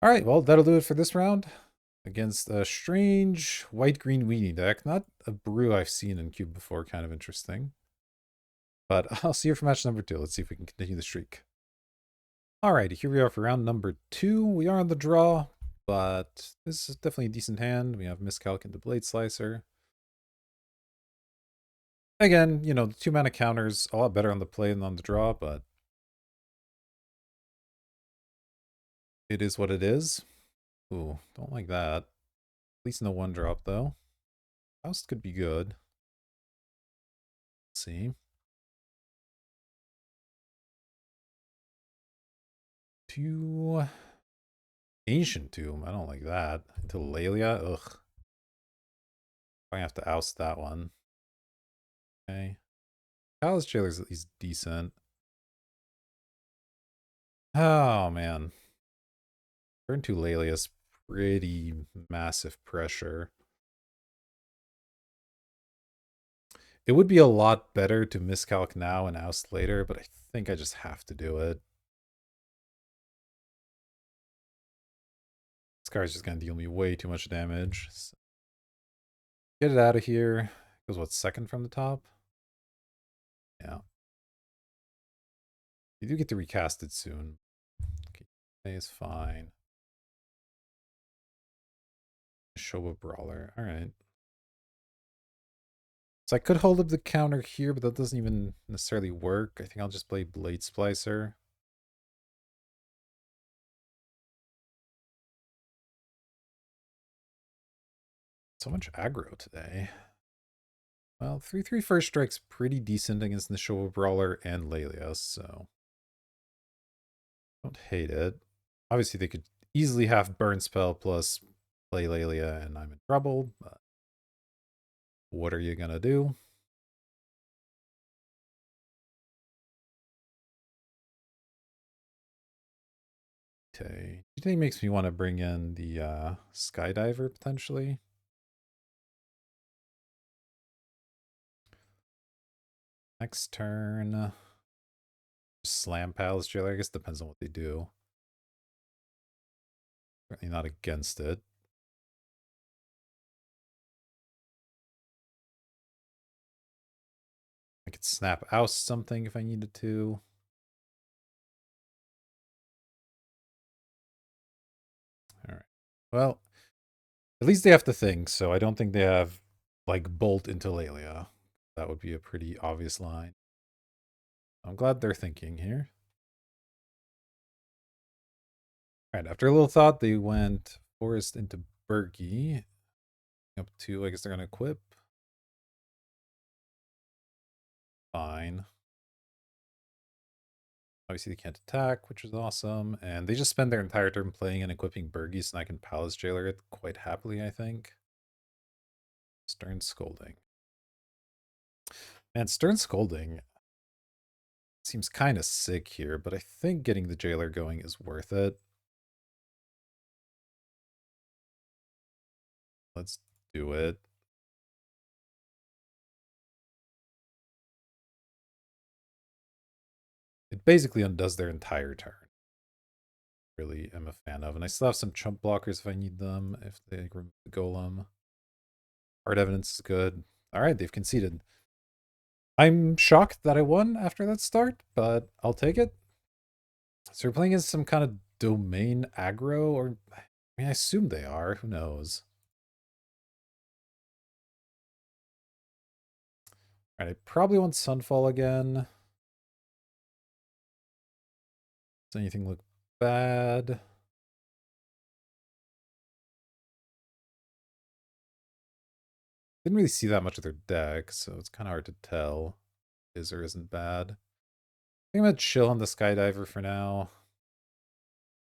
All right. Well, that'll do it for this round. Against a strange white-green weenie deck. Not a brew I've seen in Cube before. Kind of interesting. But I'll see you for match number 2. Let's see if we can continue the streak. Alrighty, here we are for round number 2. We are on the draw. but this is definitely a decent hand. We have Miscalc into Blade Slicer. Again, you know, the 2-mana counter's a lot better on the play than on the draw, but it is what it is. Ooh, don't like that. At least no 1-drop, though. Faust could be good. Let's see. 2 Ancient Tomb. I don't like that. Into Lelia. Ugh. I have to oust that one. Okay. Palace Jailer's at least decent. Oh, man. Turn 2 Lelia's pretty massive pressure. It would be a lot better to miscalc now and oust later, but I think I just have to do it. This card's just gonna deal me way too much damage. So get it out of here. Goes what, second from the top? Yeah. You do get to recast it soon. Okay, is fine. Showa Brawler. Alright. So I could hold up the counter here, but that doesn't even necessarily work. I think I'll just play Blade Splicer. So much aggro today. Well, 3/3 first strike's pretty decent against the Showa Brawler and Lelia, so don't hate it. Obviously, they could easily have Burn Spell plus play Lelia, and I'm in trouble, but what are you gonna do? Okay. Today makes me want to bring in the Skydiver, potentially. Next turn. Slam Palace Jailer. I guess depends on what they do. Certainly not against it. I could snap oust something if I needed to. All right. Well, at least they have to think, so I don't think they have, like, Bolt into Lelia. That would be a pretty obvious line. I'm glad they're thinking here. All right, after a little thought, they went Forest into Bergie. Up to, I guess they're going to equip. Fine. Obviously, they can't attack, which is awesome. And they just spend their entire turn playing and equipping Bergies, and I can Palace Jailer it quite happily, I think. Stern Scolding. Man, Stern Scolding seems kind of sick here, but I think getting the Jailer going is worth it. Let's do it. It basically undoes their entire turn. Really am a fan of. And I still have some chump blockers if I need them, if they remove the golem. Hard evidence is good. Alright, they've conceded. I'm shocked that I won after that start, but I'll take it. So we're playing as some kind of domain aggro, or I mean, I assume they are. Who knows? All right, I probably want Sunfall again. Does anything look bad? Didn't really see that much of their deck, so it's kind of hard to tell. Is or isn't bad. I think I'm gonna chill on the Skydiver for now.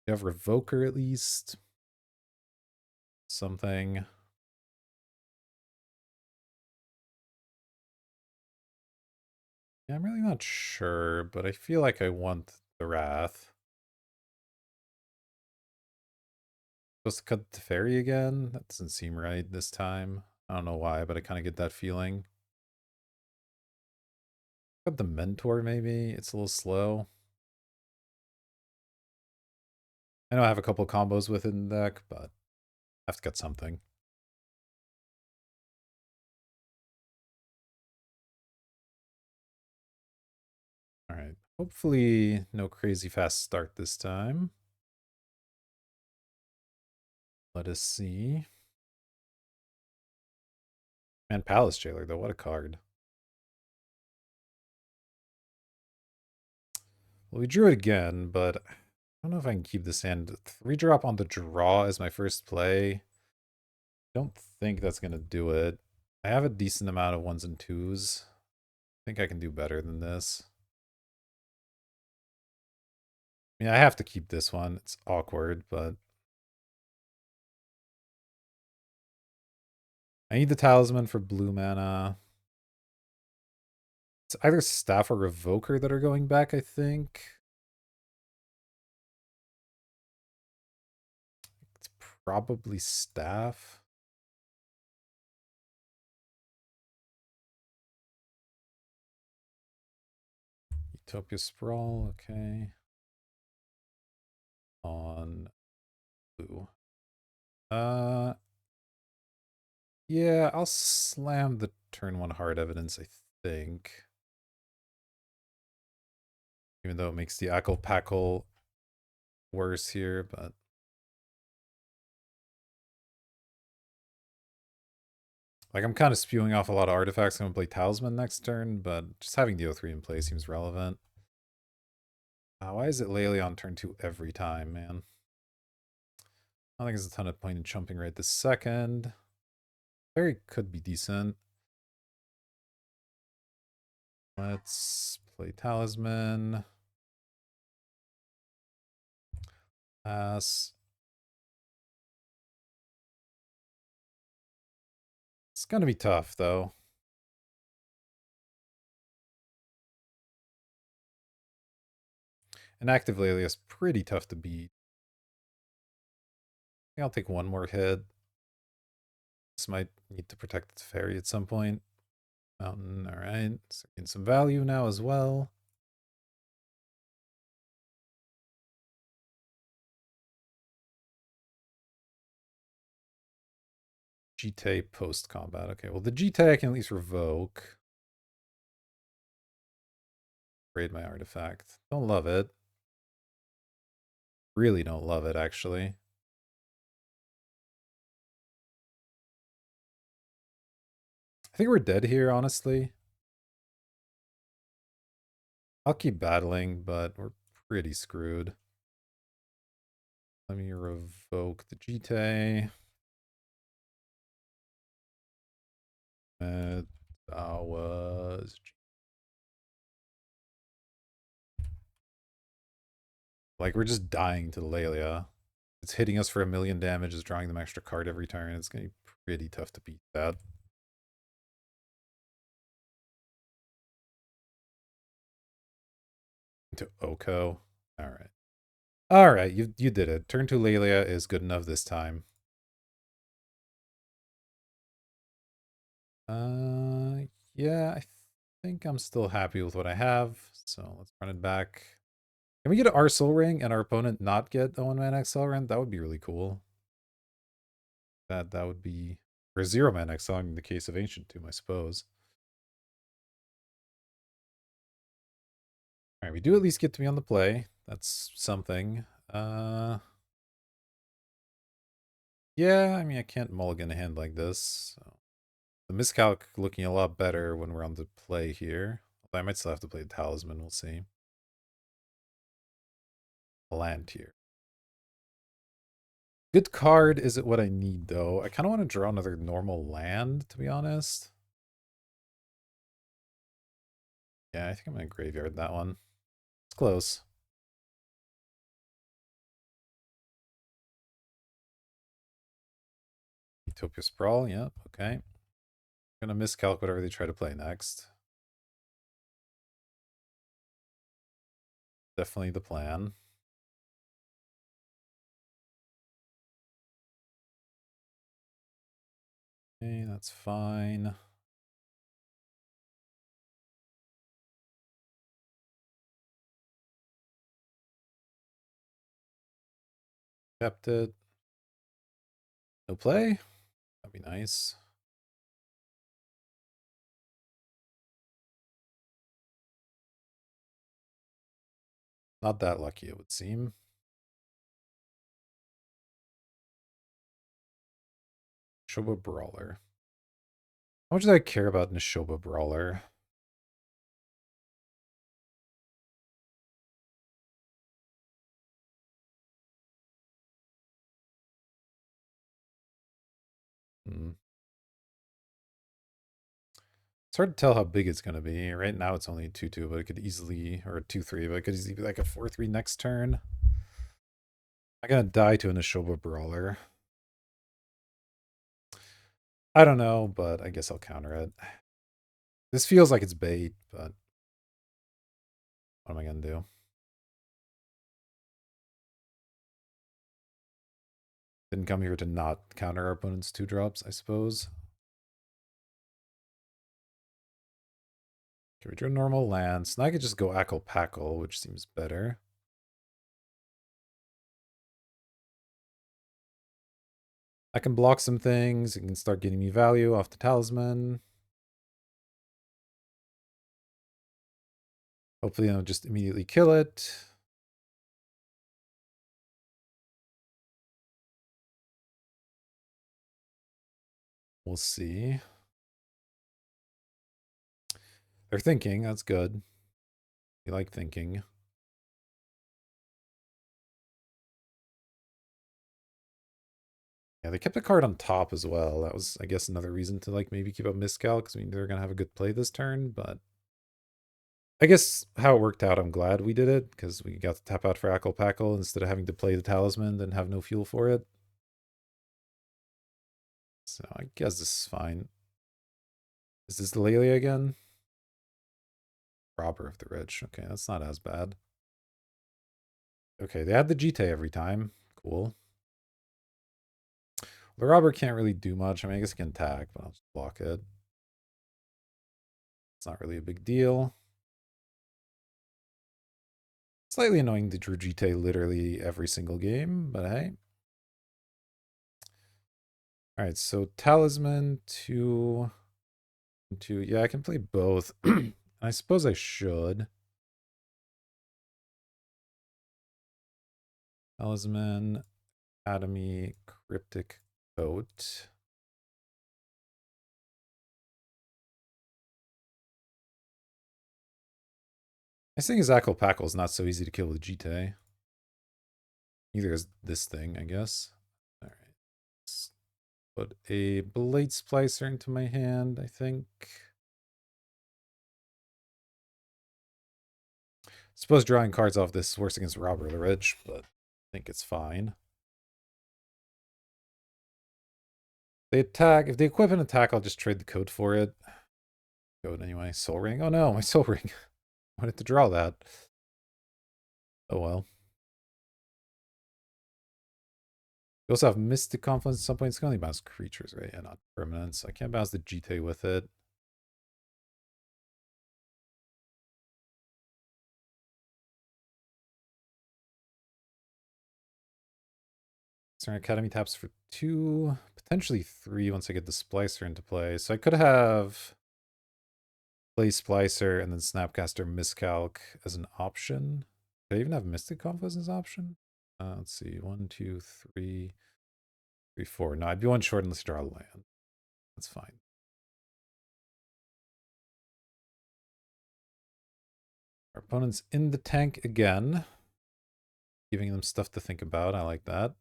You have Revoker at least. Something. Yeah, I'm really not sure, but I feel like I want the Wrath. Supposed to cut the Teferi again? That doesn't seem right this time. I don't know why, but I kind of get that feeling. Got the Mentor, maybe? It's a little slow. I know I have a couple combos with it in the deck, but I have to get something. Alright. Hopefully no crazy fast start this time. Let us see. Man, Palace Jailer, though. What a card. Well, we drew it again, but I don't know if I can keep this hand. 3-drop on the draw is my first play. Don't think that's going to do it. I have a decent amount of 1s and 2s. I think I can do better than this. I mean, I have to keep this one. It's awkward, but I need the Talisman for blue mana. It's either Staff or Revoker that are going back, I think. It's probably Staff. Utopia Sprawl, okay. On blue. Yeah, I'll slam the turn 1 hard evidence, I think. Even though it makes the Ackle Packle worse here, but like I'm kind of spewing off a lot of artifacts. I'm gonna play Talisman next turn, but just having the O3 in play seems relevant. Why is it Lele on turn 2 every time, man? I don't think there's a ton of point in jumping right this second. Fairy could be decent. Let's play Talisman. Pass. It's gonna be tough, though. An active Lele is pretty tough to beat. I think I'll take one more hit. This might need to protect the fairy at some point. Mountain, alright. So getting some value now as well. Jite post-combat. Okay, well the Jite I can at least revoke. Raid my artifact. Don't love it. Really don't love it, actually. I think we're dead here, honestly. I'll keep battling, but we're pretty screwed. Let me revoke the Jite. That was... Like, we're just dying to the Lelia. It's hitting us for 1,000,000 damage, it's drawing them extra card every turn. It's going to be pretty tough to beat that. Into Oko. Alright. Alright, you did it. Turn 2 Lelia is good enough this time. Yeah, I think I'm still happy with what I have. So let's run it back. Can we get our Soul Ring and our opponent not get a 1-mana Accelerant? That would be really cool. That would be... Or a 0-mana Accelerant in the case of Ancient Tomb, I suppose. Alright, we do at least get to be on the play. That's something. Yeah, I mean, I can't mulligan a hand like this. So. The miscalc looking a lot better when we're on the play here. Although I might still have to play the Talisman, we'll see. Land here. Good card. Is it what I need, though? I kind of want to draw another normal land, to be honest. Yeah, I think I'm going to graveyard that one. It's close. Utopia Sprawl, yep, okay. I'm going to miscalc whatever they try to play next. Definitely the plan. Okay, that's fine. Kept it. No play? That'd be nice. Not that lucky, it would seem. Neshoba Brawler. How much do I care about Neshoba Brawler? Hmm. It's hard to tell how big it's going to be. Right now it's only a 2-2, but it could easily, or a 2-3, but it could easily be like a 4-3 next turn. I'm going to die to a Neshoba Brawler. I don't know, but I guess I'll counter it. This feels like it's bait, but what am I going to do? Didn't come here to not counter our opponent's 2-drops, I suppose. Okay, we drew normal lands. Now I could just go Ackle Packle, which seems better. I can block some things. It can start getting me value off the talisman. Hopefully I'll just immediately kill it. We'll see. They're thinking. That's good. We like thinking. Yeah, they kept the card on top as well. That was, I guess, another reason to like maybe keep up Miscal, because we knew they were going to have a good play this turn, but I guess how it worked out, I'm glad we did it, because we got to tap out for Ackle Packle instead of having to play the talisman and have no fuel for it. So I guess this is fine. Is this the Lelia again? Robber of the Rich. Okay, that's not as bad. Okay, they had the GT every time. Cool. The robber can't really do much. I mean, I guess it can attack, but I'll just block it. It's not really a big deal. Slightly annoying to drew GT literally every single game, but hey. Alright, so Talisman to... Yeah, I can play both. I suppose I should. Talisman, Academy, Cryptic Coat. I think Ackle Packle is not so easy to kill with GT. Neither is this thing, I guess. Alright. Let's put a Blade Splicer into my hand, I think. Suppose drawing cards off this is worse against Robber the Rich, but I think it's fine. They attack. If they equip an attack, I'll just trade the code for it. Code anyway. Soul Ring. Oh no, my Soul Ring. I wanted to draw that. Oh well. We also have Mystic Confluence at some point. It's can only bounce creatures, right? Yeah, not permanents. I can't bounce the GT with it. Eastern Academy taps for 2, potentially 3 once I get the Splicer into play. So I could have play Splicer and then Snapcaster Miscalc as an option. Do I even have Mystic Confluence as an option? Let's see. 1, 2, 3, 3, 4. No, I'd be one short unless you draw a land. That's fine. Our opponent's in the tank again. Giving them stuff to think about. I like that.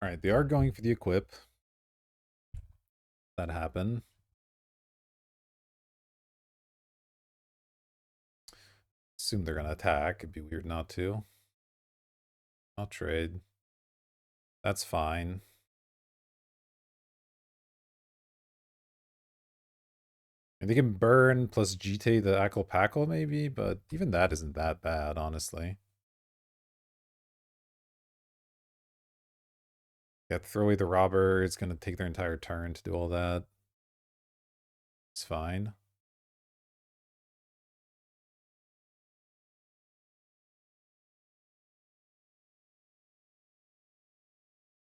Alright, they are going for the equip. That happened. Assume they're going to attack. It'd be weird not to. I'll trade. That's fine. And they can burn plus GT the Ackle Packle maybe, but even that isn't that bad, honestly. Yeah, throw away the robber. It's going to take their entire turn to do all that. It's fine.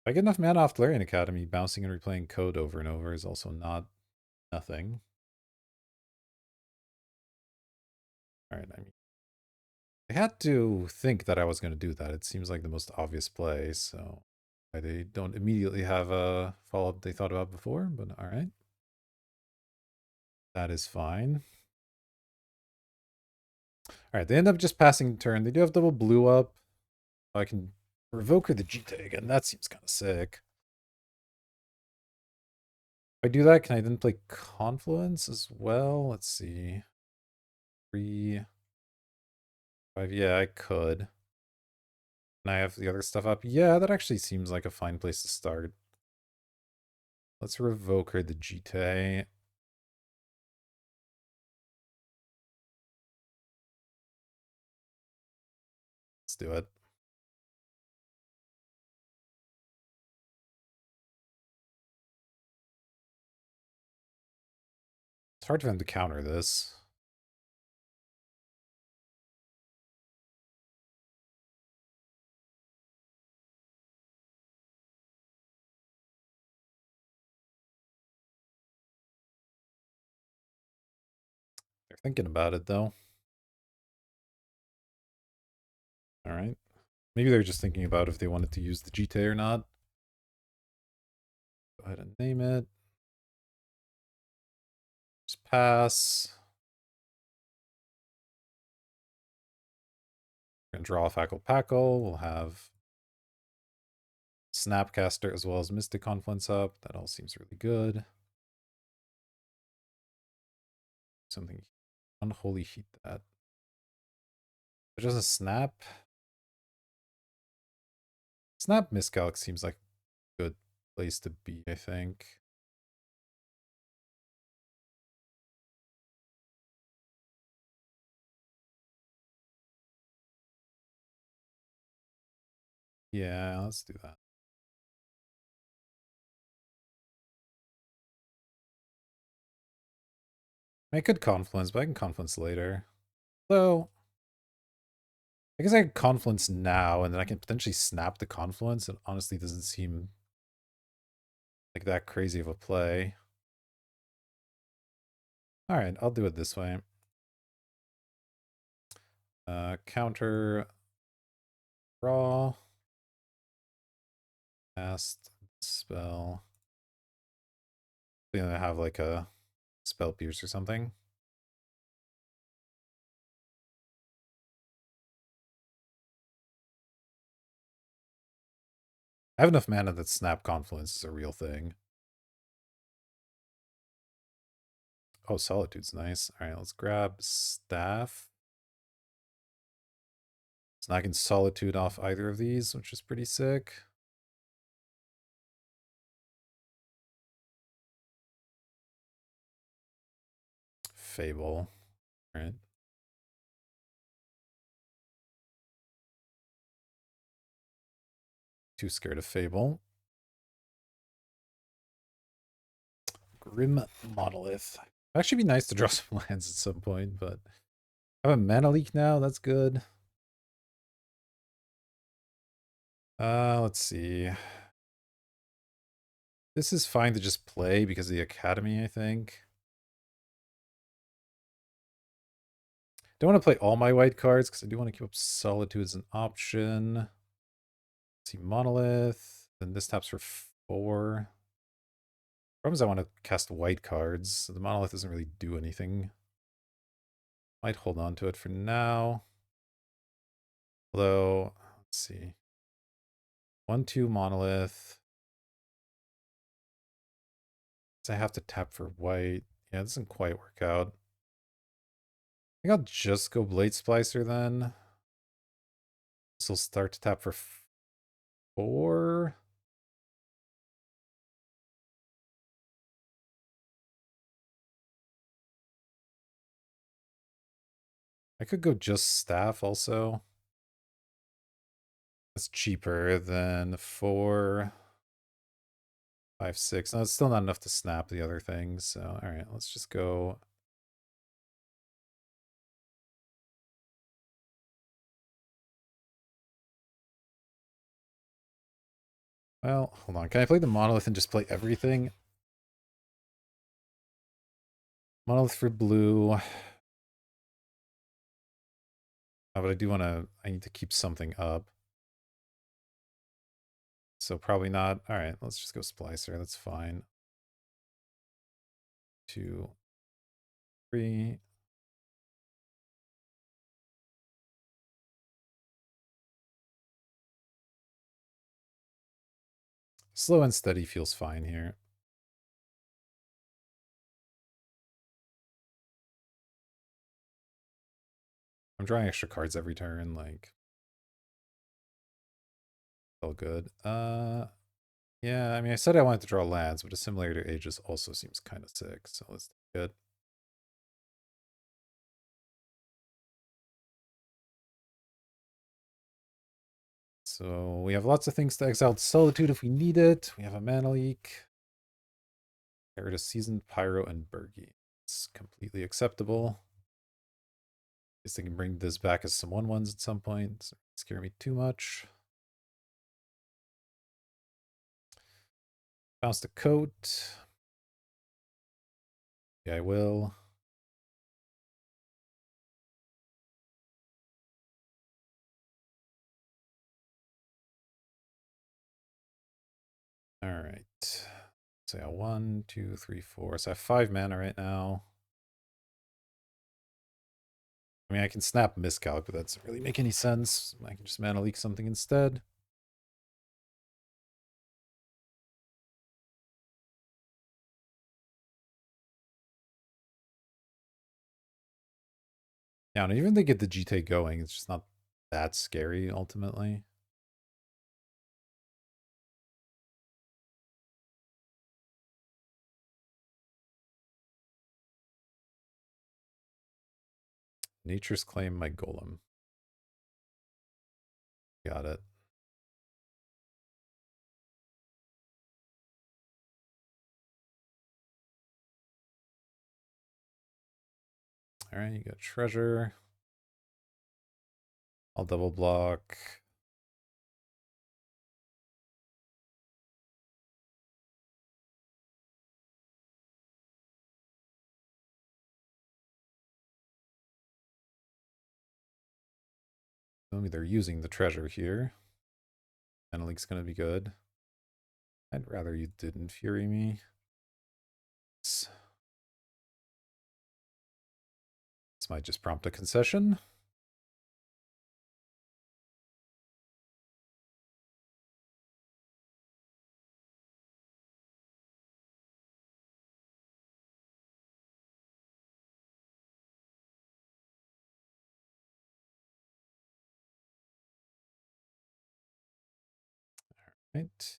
If I get enough mana off Larian Academy, bouncing and replaying code over and over is also not nothing. Alright, I mean, I had to think that I was going to do that. It seems like the most obvious play, so why they don't immediately have a follow-up they thought about before, but alright. That is fine. Alright, they end up just passing turn. They do have double blue up. I can revoke her the Jite again. That seems kind of sick. If I do that, can I then play Confluence as well? Let's see. 3, 5. Yeah, I could. And I have the other stuff up. Yeah, that actually seems like a fine place to start. Let's revoke her the Jite. Let's do it. It's hard for them to counter this. They're thinking about it, though. Alright. Maybe they're just thinking about if they wanted to use the Jite or not. Go ahead and name it. Just pass. We're going to draw a Packle. We'll have Snapcaster as well as Mystic Confluence up. That all seems really good. Something unholy heat that. It doesn't snap. Snap Miscalc seems like a good place to be, I think. Yeah, let's do that. I could Confluence, but I can Confluence later. So, I guess I could Confluence now, and then I can potentially snap the Confluence. It honestly doesn't seem like that crazy of a play. Alright, I'll do it this way. Counter draw. Cast spell. I think I have like a spell pierce or something. I have enough mana that Snap Confluence is a real thing. Oh, Solitude's nice. Alright, let's grab Staff. So now I can Solitude off either of these, which is pretty sick. Fable. Alright. Too scared of Fable. Grim Monolith. It'd actually be nice to draw some lands at some point, but I have a mana leak now. That's good. Let's see. This is fine to just play because of the Academy, I think. Don't want to play all my white cards because I do want to keep up Solitude as an option. Let's see, Monolith. Then this taps for 4. Problem is I want to cast white cards, so the Monolith doesn't really do anything. Might hold on to it for now. Although, let's see. 1/2 Monolith. So I have to tap for white. Yeah, it doesn't quite work out. I think I'll just go Blade Splicer then. This will start to tap for 4. I could go just Staff also. That's cheaper than 4, 5, 6. No, it's still not enough to snap the other things. So, all right, let's just go. Well, hold on. Can I play the Monolith and just play everything? Monolith for blue. Oh, but I do want to. I need to keep something up. So probably not. All right, let's just go Splicer. That's fine. 2, 3. Slow and steady feels fine here. I'm drawing extra cards every turn, like all good. Yeah, I mean I said I wanted to draw lands, but Assimilator Aegis also seems kind of sick, so let's do good. So we have lots of things to exile to Solitude if we need it. We have a mana leak. Get rid of Seasoned Pyro and Bergie. It's completely acceptable. Guess they can bring this back as some 1/1s at some point. So scare me too much. Bounce the coat. Yeah, I will. All right. So yeah, 1, 2, 3, 4. So I have 5 mana right now. I mean, I can snap Miscalc, but that doesn't really make any sense. I can just mana leak something instead. Yeah, and even if they get the GT going, it's just not that scary ultimately. Nature's Claim, my golem. Got it. All right, you got treasure. I'll double block. Maybe they're using the treasure here. Mana leak's gonna be good. I'd rather you didn't Fury me. This might just prompt a concession. Right.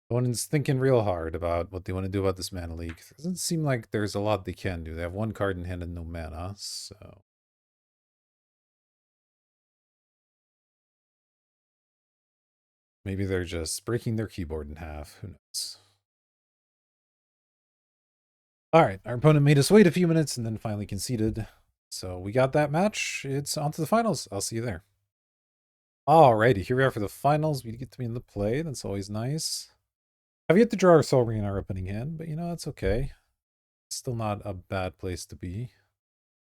Opponent's thinking real hard about what they want to do about this mana leak. It doesn't seem like there's a lot they can do. They have 1 card in hand and no mana, so maybe they're just breaking their keyboard in half. Who knows? All right, our opponent made us wait a few minutes and then finally conceded. So we got that match. It's on to the finals. I'll see you there. Alrighty, here we are for the finals. We get to be in the play. That's always nice. I've yet to draw our Soul Ring in our opening hand, but you know, it's okay. Still not a bad place to be.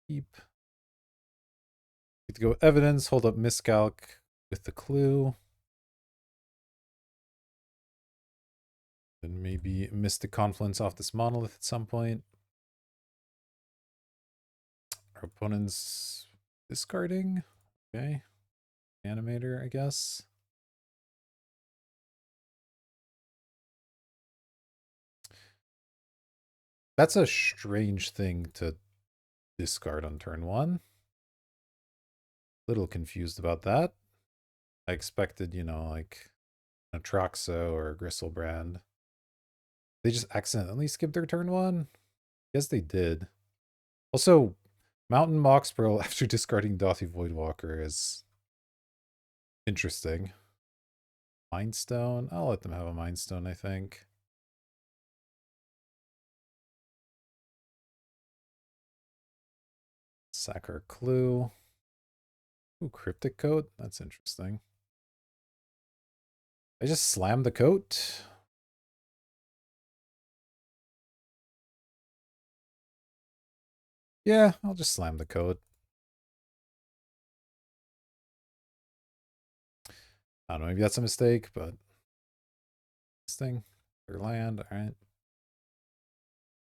Keep. Get to go evidence, hold up Miscalc with the clue. Then maybe Mystic Confluence off this monolith at some point. Our opponent's discarding. Okay. Animator, I guess. That's a strange thing to discard on turn 1. Little confused about that. I expected, you know, like a Troxo or a Gristlebrand. They just accidentally skipped their turn 1? Yes, they did. Also, Mountain Mox Pearl after discarding Dauthi Voidwalker is interesting. Mind Stone? I'll let them have a Mind Stone, I think. Sack our clue. Ooh, Cryptic Coat? That's interesting. I just slammed the coat. Yeah, I'll just slam the code. I don't know, maybe that's a mistake, but this thing, their land, all right.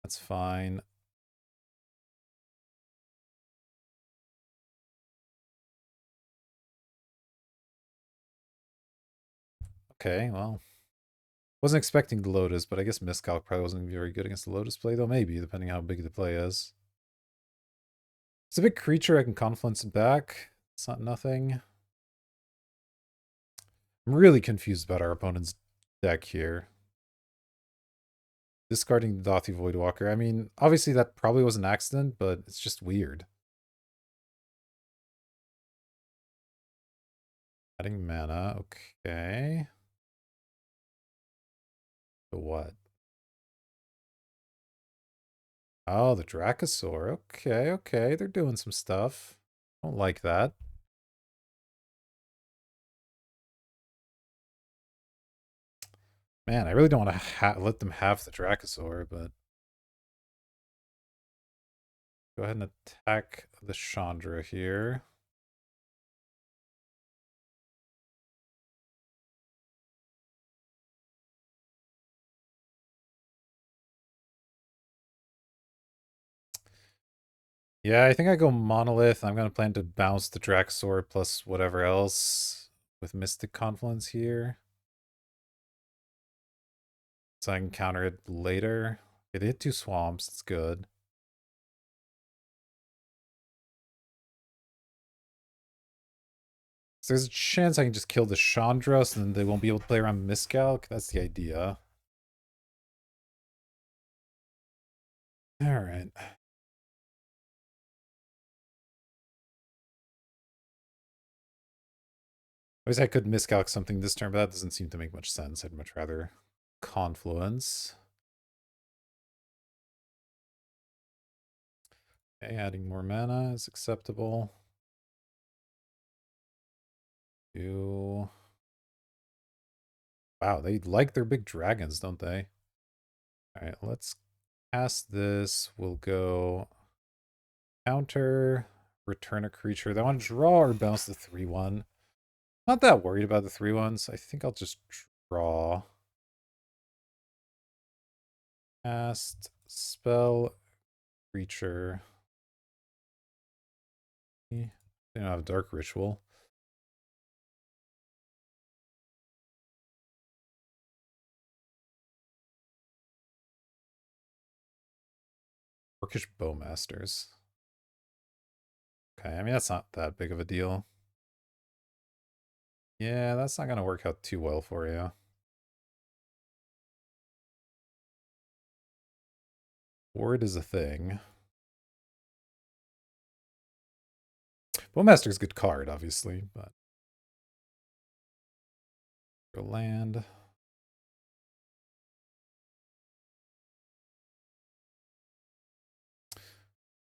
That's fine. Okay, well, wasn't expecting the Lotus, but I guess Miscalc probably wasn't very good against the Lotus play, though maybe, depending how big the play is. It's a big creature I can Confluence it back. It's not nothing. I'm really confused about our opponent's deck here. Discarding the Dauthi Voidwalker. I mean, obviously that probably was an accident, but it's just weird. Adding mana, okay. So what? Oh, the Dracosaur. Okay, okay. They're doing some stuff. Don't like that. Man, I really don't want to let them have the Dracosaur, but go ahead and attack the Chandra here. Yeah, I think I go Monolith. I'm going to plan to bounce the Dracosaur plus whatever else with Mystic Confluence here. So I can counter it later. Okay, they hit 2 swamps. That's good. So there's a chance I can just kill the Chandra, so then they won't be able to play around Miscalc. That's the idea. Alright. I wish I could Miscalc something this turn, but that doesn't seem to make much sense. I'd much rather Confluence. Okay, adding more mana is acceptable. You. Wow, they like their big dragons, don't they? Alright, let's cast this. We'll go counter, return a creature. They want to draw or bounce the 3/1. Not that worried about the 3/1s. I think I'll just draw. Cast spell creature. They don't have dark ritual. Orcish Bowmasters. Okay, I mean that's not that big of a deal. Yeah, that's not gonna work out too well for you. Ward is a thing. Bowmaster's a good card, obviously, but go land.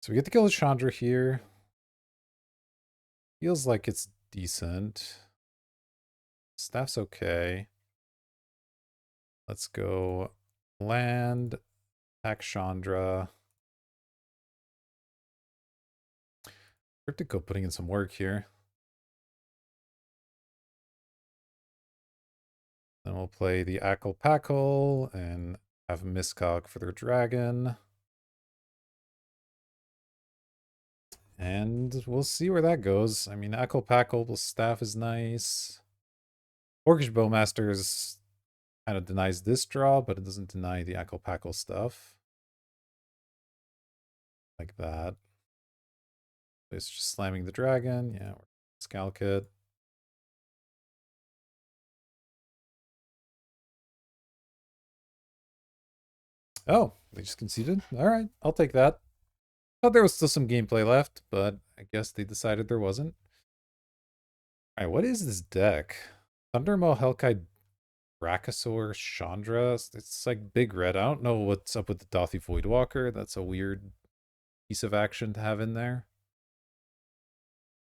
So we get to kill the Chandra here. Feels like it's decent. Staff's okay. Let's go land, attack Chandra. Cryptico putting in some work here. Then we'll play the Akal-Pakal and have Miscalc for their dragon. And we'll see where that goes. I mean, Akal-Pakal staff is nice. Orcish Bowmasters kind of denies this draw, but it doesn't deny the Akal-Pakal stuff. Like that. It's just slamming the dragon. Yeah, Scalkit. Oh, they just conceded? Alright, I'll take that. Thought there was still some gameplay left, but I guess they decided there wasn't. Alright, what is this deck? Thundermaw, Hellkite, Brachiosaur, Chandra. It's like big red. I don't know what's up with the Dauthi Voidwalker. That's a weird piece of action to have in there.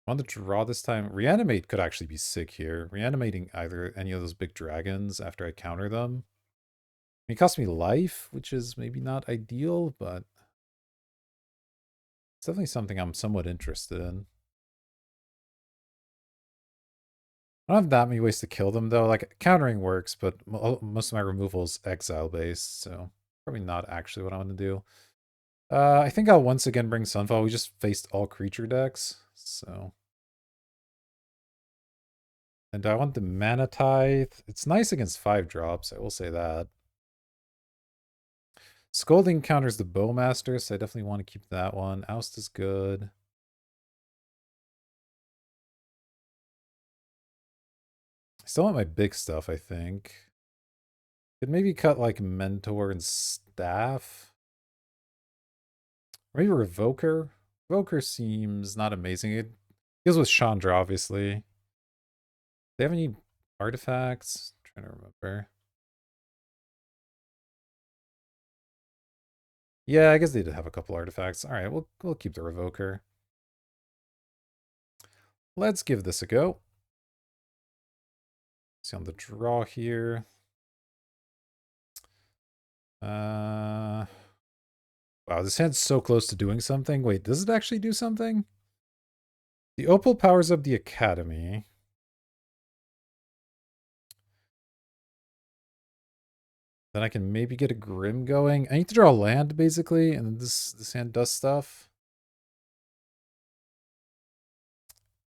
On the draw this time, Reanimate could actually be sick here. Reanimating either any of those big dragons after I counter them. It costs me life, which is maybe not ideal, but It's definitely something I'm somewhat interested in. I don't have that many ways to kill them, though. Like, countering works, but most of my removal is exile-based, so probably not actually what I'm going to do. I think I'll once again bring Sunfall. We just faced all creature decks, so... And I want the Mana Tithe. It's nice against 5 drops, I will say that. Scolding counters the Bowmaster, so I definitely want to keep that one. Oust is good. I still want my big stuff, I think. Could maybe cut like Mentor and Staff. Maybe Revoker. Revoker seems not amazing. It deals with Chandra, obviously. Do they have any artifacts? I'm trying to remember. Yeah, I guess they did have a couple artifacts. All right, we'll keep the Revoker. Let's give this a go. See on the draw here. Wow, this hand's so close to doing something. Wait, does it actually do something? The Opal powers up the Academy. Then I can maybe get a Grim going. I need to draw land, basically, and this hand does stuff.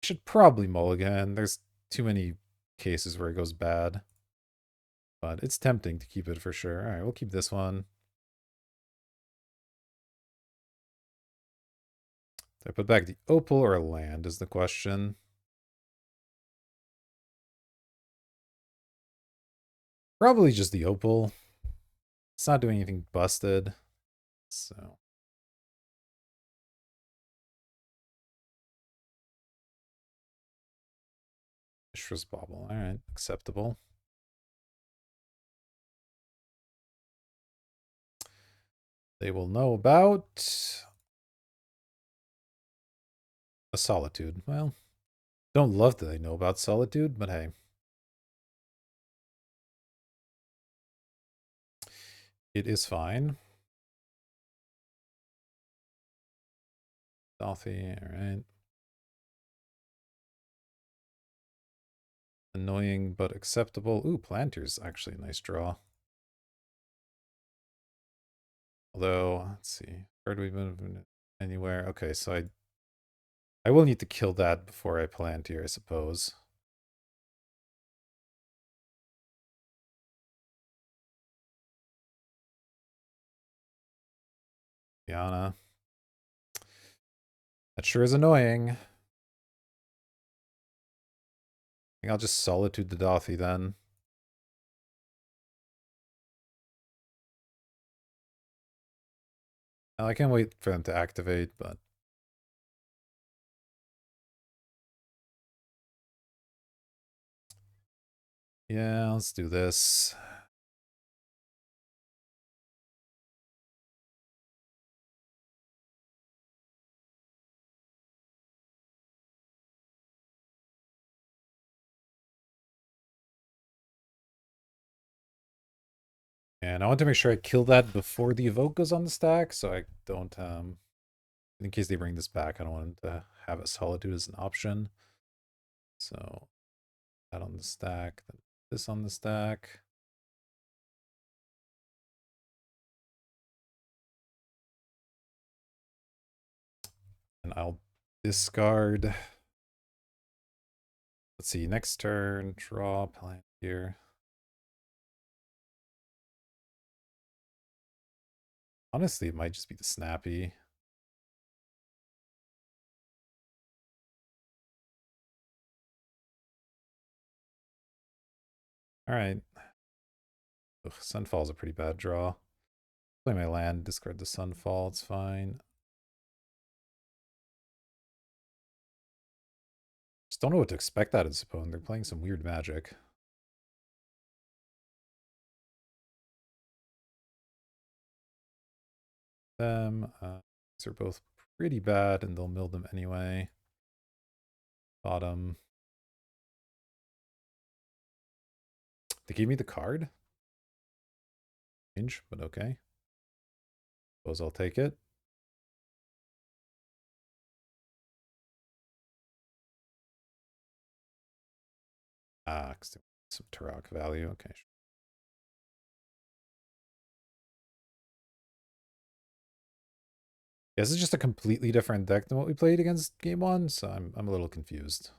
Should probably mulligan. There's too many cases where it goes bad. But it's tempting to keep it for sure. Alright, we'll keep this one. Do I put back the Opal or a land is the question. Probably just the Opal. It's not doing anything busted. So... Mishra's Bauble. Alright, acceptable. They will know about a Solitude. Well, don't love that they know about Solitude, but hey. It is fine. Stealthy, alright. Annoying but acceptable. Ooh, Planter's actually a nice draw. Although, let's see. Where do we move anywhere? Okay, so I will need to kill that before I plant here, I suppose. Diana. That sure is annoying. I think I'll just Solitude the Dothy then. Now, I can't wait for them to activate, but... Yeah, let's do this. And I want to make sure I kill that before the Evoke goes on the stack, so I don't, in case they bring this back, I don't want to have a Solitude as an option. So, that on the stack, then this on the stack. And I'll discard. Let's see, next turn, draw, plant here. Honestly, it might just be the Snappy. Alright. Sunfall's a pretty bad draw. Play my land, discard the Sunfall, it's fine. Just don't know what to expect out of this opponent. They're playing some weird magic. These are both pretty bad, and they'll mill them anyway. Bottom. They gave me the card? Strange, but okay. Suppose I'll take it. Ah, 'cause they want some Turok value. Okay. Yeah, this is just a completely different deck than what we played against game one, so I'm a little confused.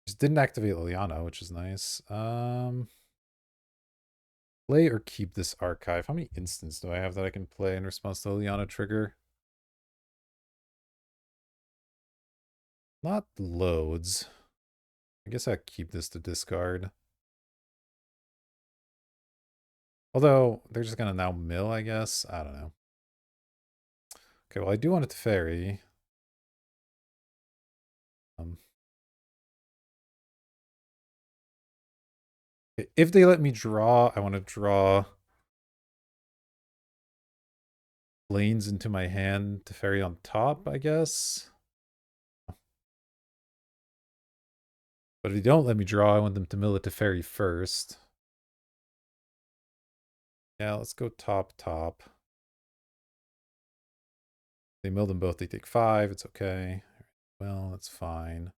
Just didn't activate Liliana, which is nice. Play or keep this archive. How many instants do I have that I can play in response to Liliana trigger? Not loads. I guess I keep this to discard. Although, they're just gonna now mill, I guess. I don't know. Okay, well, I do want it to fairy. Um, if they let me draw, I want to draw lanes into my hand to fairy on top, I guess. But if they don't let me draw, I want them to mill it to fairy first. Yeah, let's go top, top. They mill them both, they take 5, it's okay. Well, that's fine.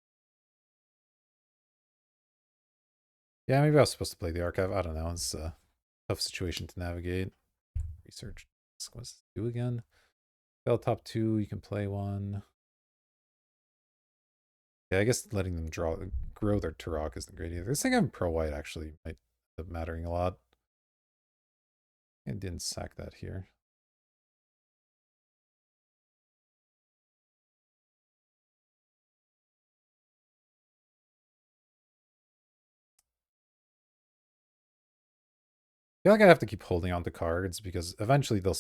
Yeah, maybe I was supposed to play the archive. I don't know. It's a tough situation to navigate. Research. What's this do again? Spell top 2, you can play one. Yeah, I guess letting them grow their Turok isn't great either. This thing having pro white actually might end up mattering a lot. I didn't sack that here. I feel like I have to keep holding on to cards because eventually they'll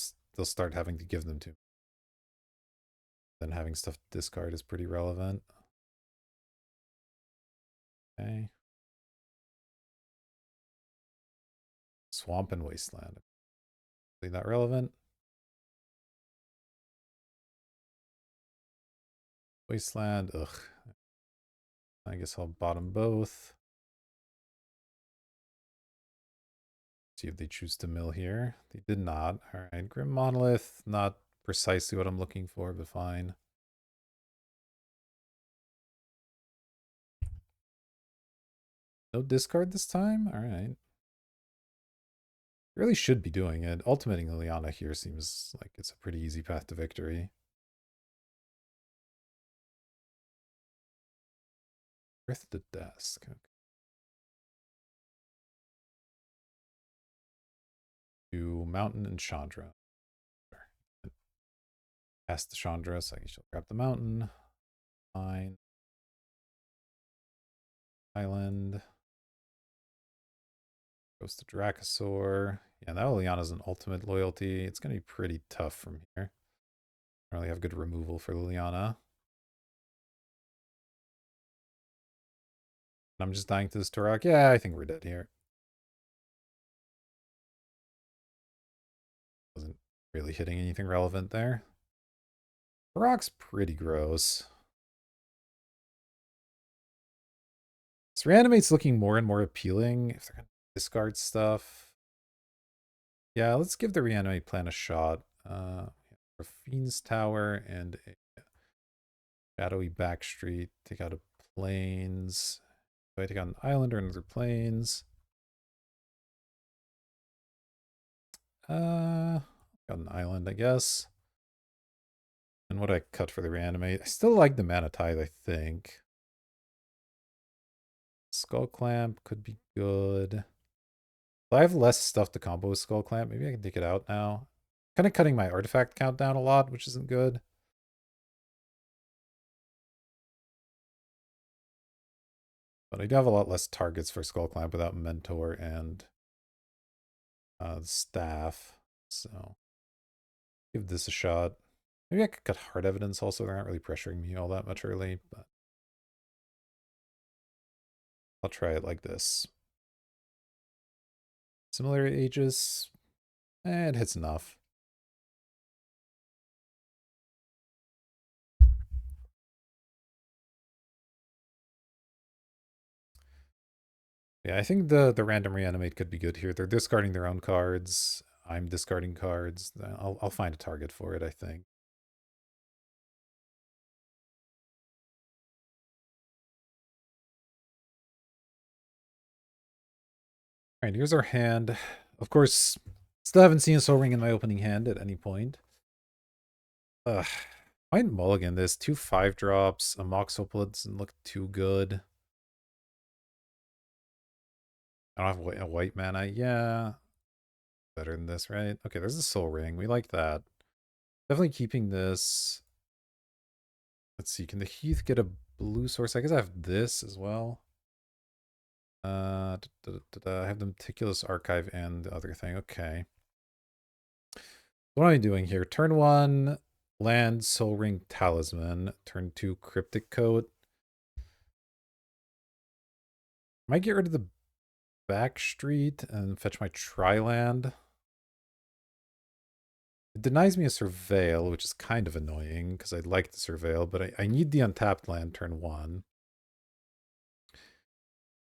start having to give them to me. Then having stuff to discard is pretty relevant. Okay. Swamp and Wasteland. Is that relevant? Wasteland, ugh. I guess I'll bottom both. See if they choose to mill here. They did not. Alright, Grim Monolith, not precisely what I'm looking for, but fine. No discard this time? Alright. Really should be doing it. Ultimating Liliana here seems like it's a pretty easy path to victory. Earth the desk. Okay. To Mountain and Chandra. Past the Chandra, so I shall grab the mountain. Fine. Island. Goes to Dracosaur. Yeah, now Liliana's an ultimate loyalty. It's going to be pretty tough from here. I really have good removal for Liliana. I'm just dying to this Turok. Yeah, I think we're dead here. Wasn't really hitting anything relevant there. Turok's pretty gross. This reanimate's looking more and more appealing if they're going to discard stuff. Yeah, let's give the reanimate plan a shot. A Fiend's Tower and a shadowy backstreet. Take out a plains. Do I take out an island or another plains? Got an island, I guess. And what do I cut for the reanimate? I still like the Mana Tithe, I think. Skull Clamp could be good. I have less stuff to combo with Skull Clamp. Maybe I can take it out now. Kind of cutting my artifact count down a lot, which isn't good. But I do have a lot less targets for Skull Clamp without Mentor and Staff. So give this a shot. Maybe I could cut Hard Evidence also. They're not really pressuring me all that much early, but I'll try it like this. Similar ages. It hits enough. Yeah, I think the random reanimate could be good here. They're discarding their own cards. I'm discarding cards. I'll find a target for it, I think. Alright, here's our hand. Of course, still haven't seen a Soul Ring in my opening hand at any point. Ugh. Might mulligan this. 2 5-drops. A Mox Opal doesn't look too good. I don't have a white mana. Yeah. Better than this, right? Okay, there's a Soul Ring. We like that. Definitely keeping this. Let's see. Can the Heath get a blue source? I guess I have this as well. I have the Meticulous Archive and the other thing. Okay. What am I doing here? Turn 1, land, Soul Ring, Talisman. Turn 2, Cryptic Coat. Might get rid of the back street and fetch my Tri-land. It denies me a Surveil, which is kind of annoying because I like the Surveil, but I need the untapped land turn 1.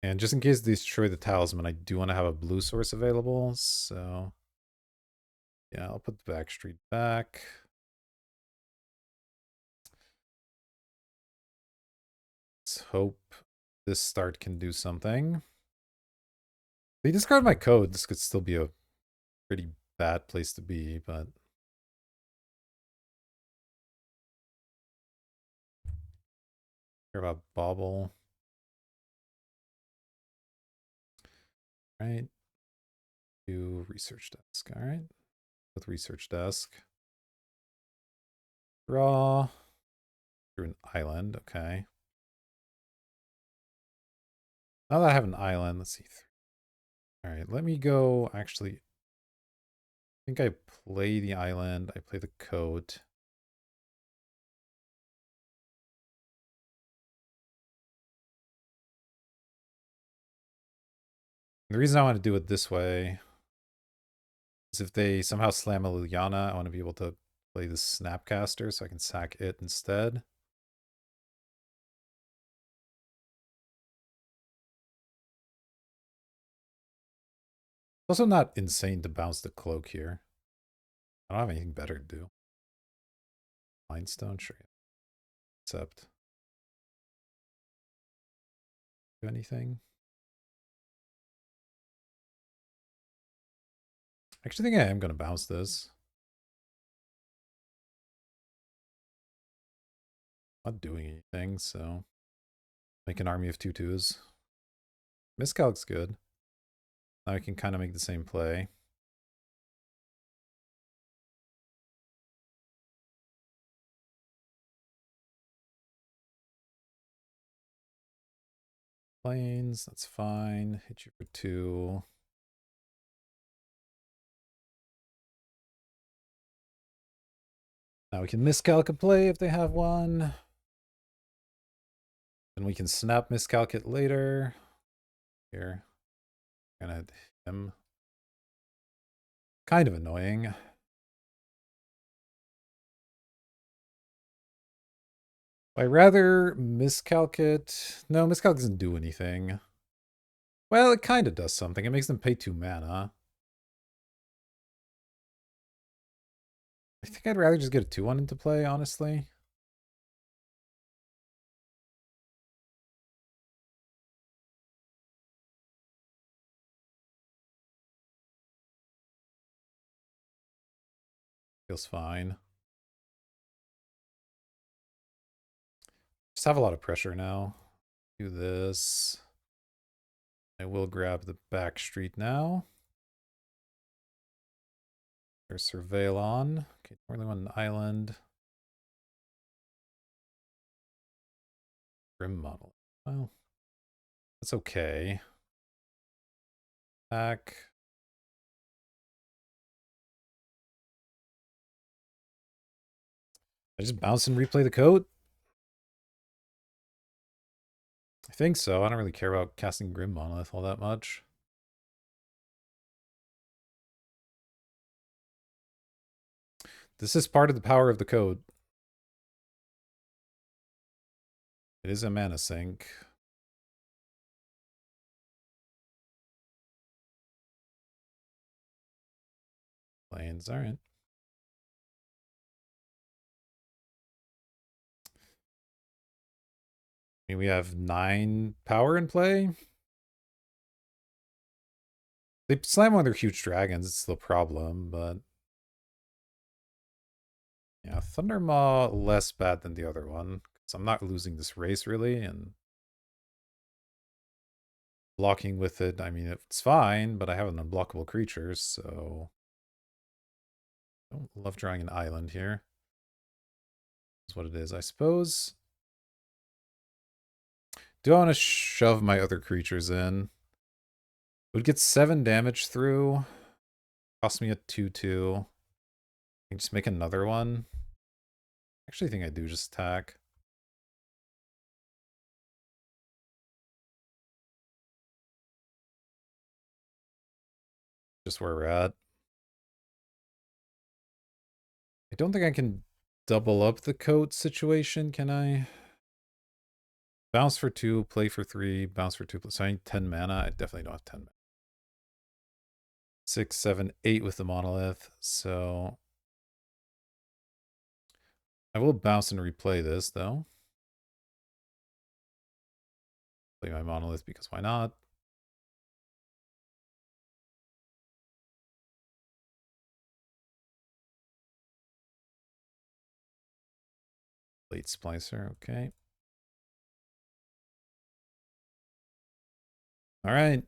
And just in case they destroy the Talisman, I do want to have a blue source available, so yeah, I'll put the back street back. Let's hope this start can do something. If they discard my code, this could still be a pretty bad place to be, but care about Bauble. Right. Do research desk. All right. With research desk. Draw through an island. Okay. Now that I have an island, let's see. All right. Let me go. Actually, I think I play the island. I play the code. The reason I want to do it this way is if they somehow slam a Liliana, I want to be able to play the Snapcaster so I can sack it instead. It's also not insane to bounce the cloak here. I don't have anything better to do. Mindstone, sure. Except do anything. I actually think I am going to bounce this. Not doing anything, so make an army of 2/2s. Miscalc's good. Now I can kind of make the same play. Planes, that's fine. Hit you for 2. Now we can miscalc a play if they have one. Then we can snap miscalc it later. Here. Gonna hit him. Kind of annoying. I rather miscalc it. No, miscalc doesn't do anything. Well, it kind of does something. It makes them pay 2 mana. I think I'd rather just get a 2/1 into play, honestly. Feels fine. Just have a lot of pressure now. Do this. I will grab the back street now. There's Surveil on. Okay, only one island. Grim model. Well, that's okay. Back. I just bounce and replay the code? I think so. I don't really care about casting Grim Monolith all that much. This is part of the power of the code. It is a mana sink. Planes, alright. I mean, we have 9 power in play. They slam on their huge dragons, it's the problem, but yeah, Thundermaw less bad than the other one. So I'm not losing this race really, and blocking with it, I mean, it's fine, but I have an unblockable creature, so I don't love drawing an island here. That's what it is, I suppose. Do I want to shove my other creatures in? Would get 7 damage through. Cost me a 2/2. I can just make another one. Actually, I think I do just attack. Just where we're at. I don't think I can double up the coat situation, can I? Bounce for 2, play for 3, bounce for 2. So I need 10 mana. I definitely don't have 10 mana. 6, 7, 8 with the monolith. So I will bounce and replay this, though. Play my monolith because why not? Late Splicer, okay. All right.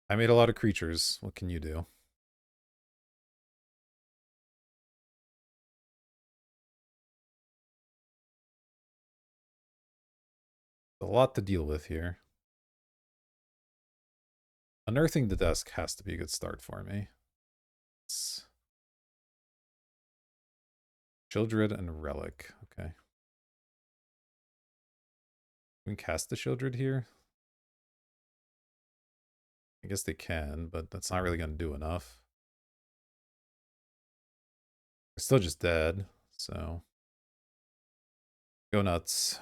I made a lot of creatures. What can you do? A lot to deal with here. Unearthing the desk has to be a good start for me. It's Shieldred and Relic. Okay. We can cast the Shieldred here. I guess they can, but that's not really going to do enough. They're still just dead, so go nuts.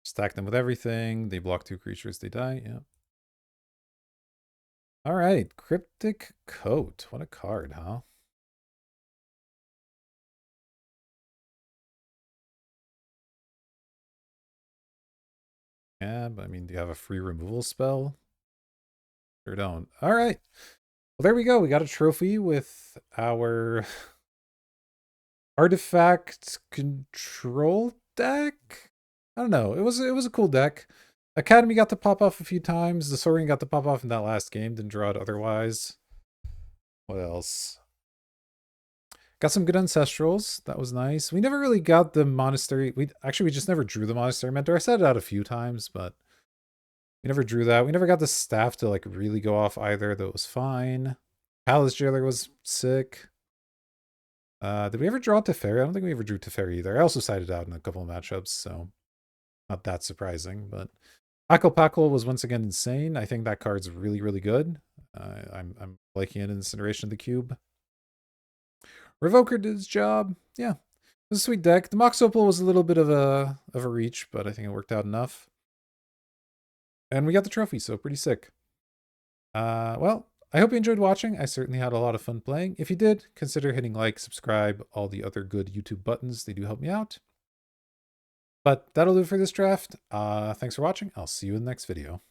Stack them with everything. They block 2 creatures, they die. Yeah. All right, Cryptic Coat. What a card, huh? Yeah, but I mean, do you have a free removal spell? Sure don't. All right. Well, there we go. We got a trophy with our artifact control deck. I don't know. It was a cool deck. Academy got to pop off a few times. The Saurian got to pop off in that last game. Didn't draw it otherwise. What else? Got some good ancestrals. That was nice. We never really got the monastery. We just never drew the monastery mentor. I said it out a few times, but we never drew that. We never got the staff to like really go off either. That was fine. Palace Jailer was sick. Did we ever draw Teferi? I don't think we ever drew Teferi either. I also sided out in a couple of matchups, so not that surprising. But Akal was once again insane. I think that card's really, really good. I'm liking it in Incineration of the Cube. Revoker did his job. Yeah, it was a sweet deck. The Mox Opal was a little bit of a reach, but I think it worked out enough. And we got the trophy, so pretty sick. Well, I hope you enjoyed watching. I certainly had a lot of fun playing. If you did, consider hitting like, subscribe, all the other good YouTube buttons. They do help me out. But that'll do it for this draft. Thanks for watching. I'll see you in the next video.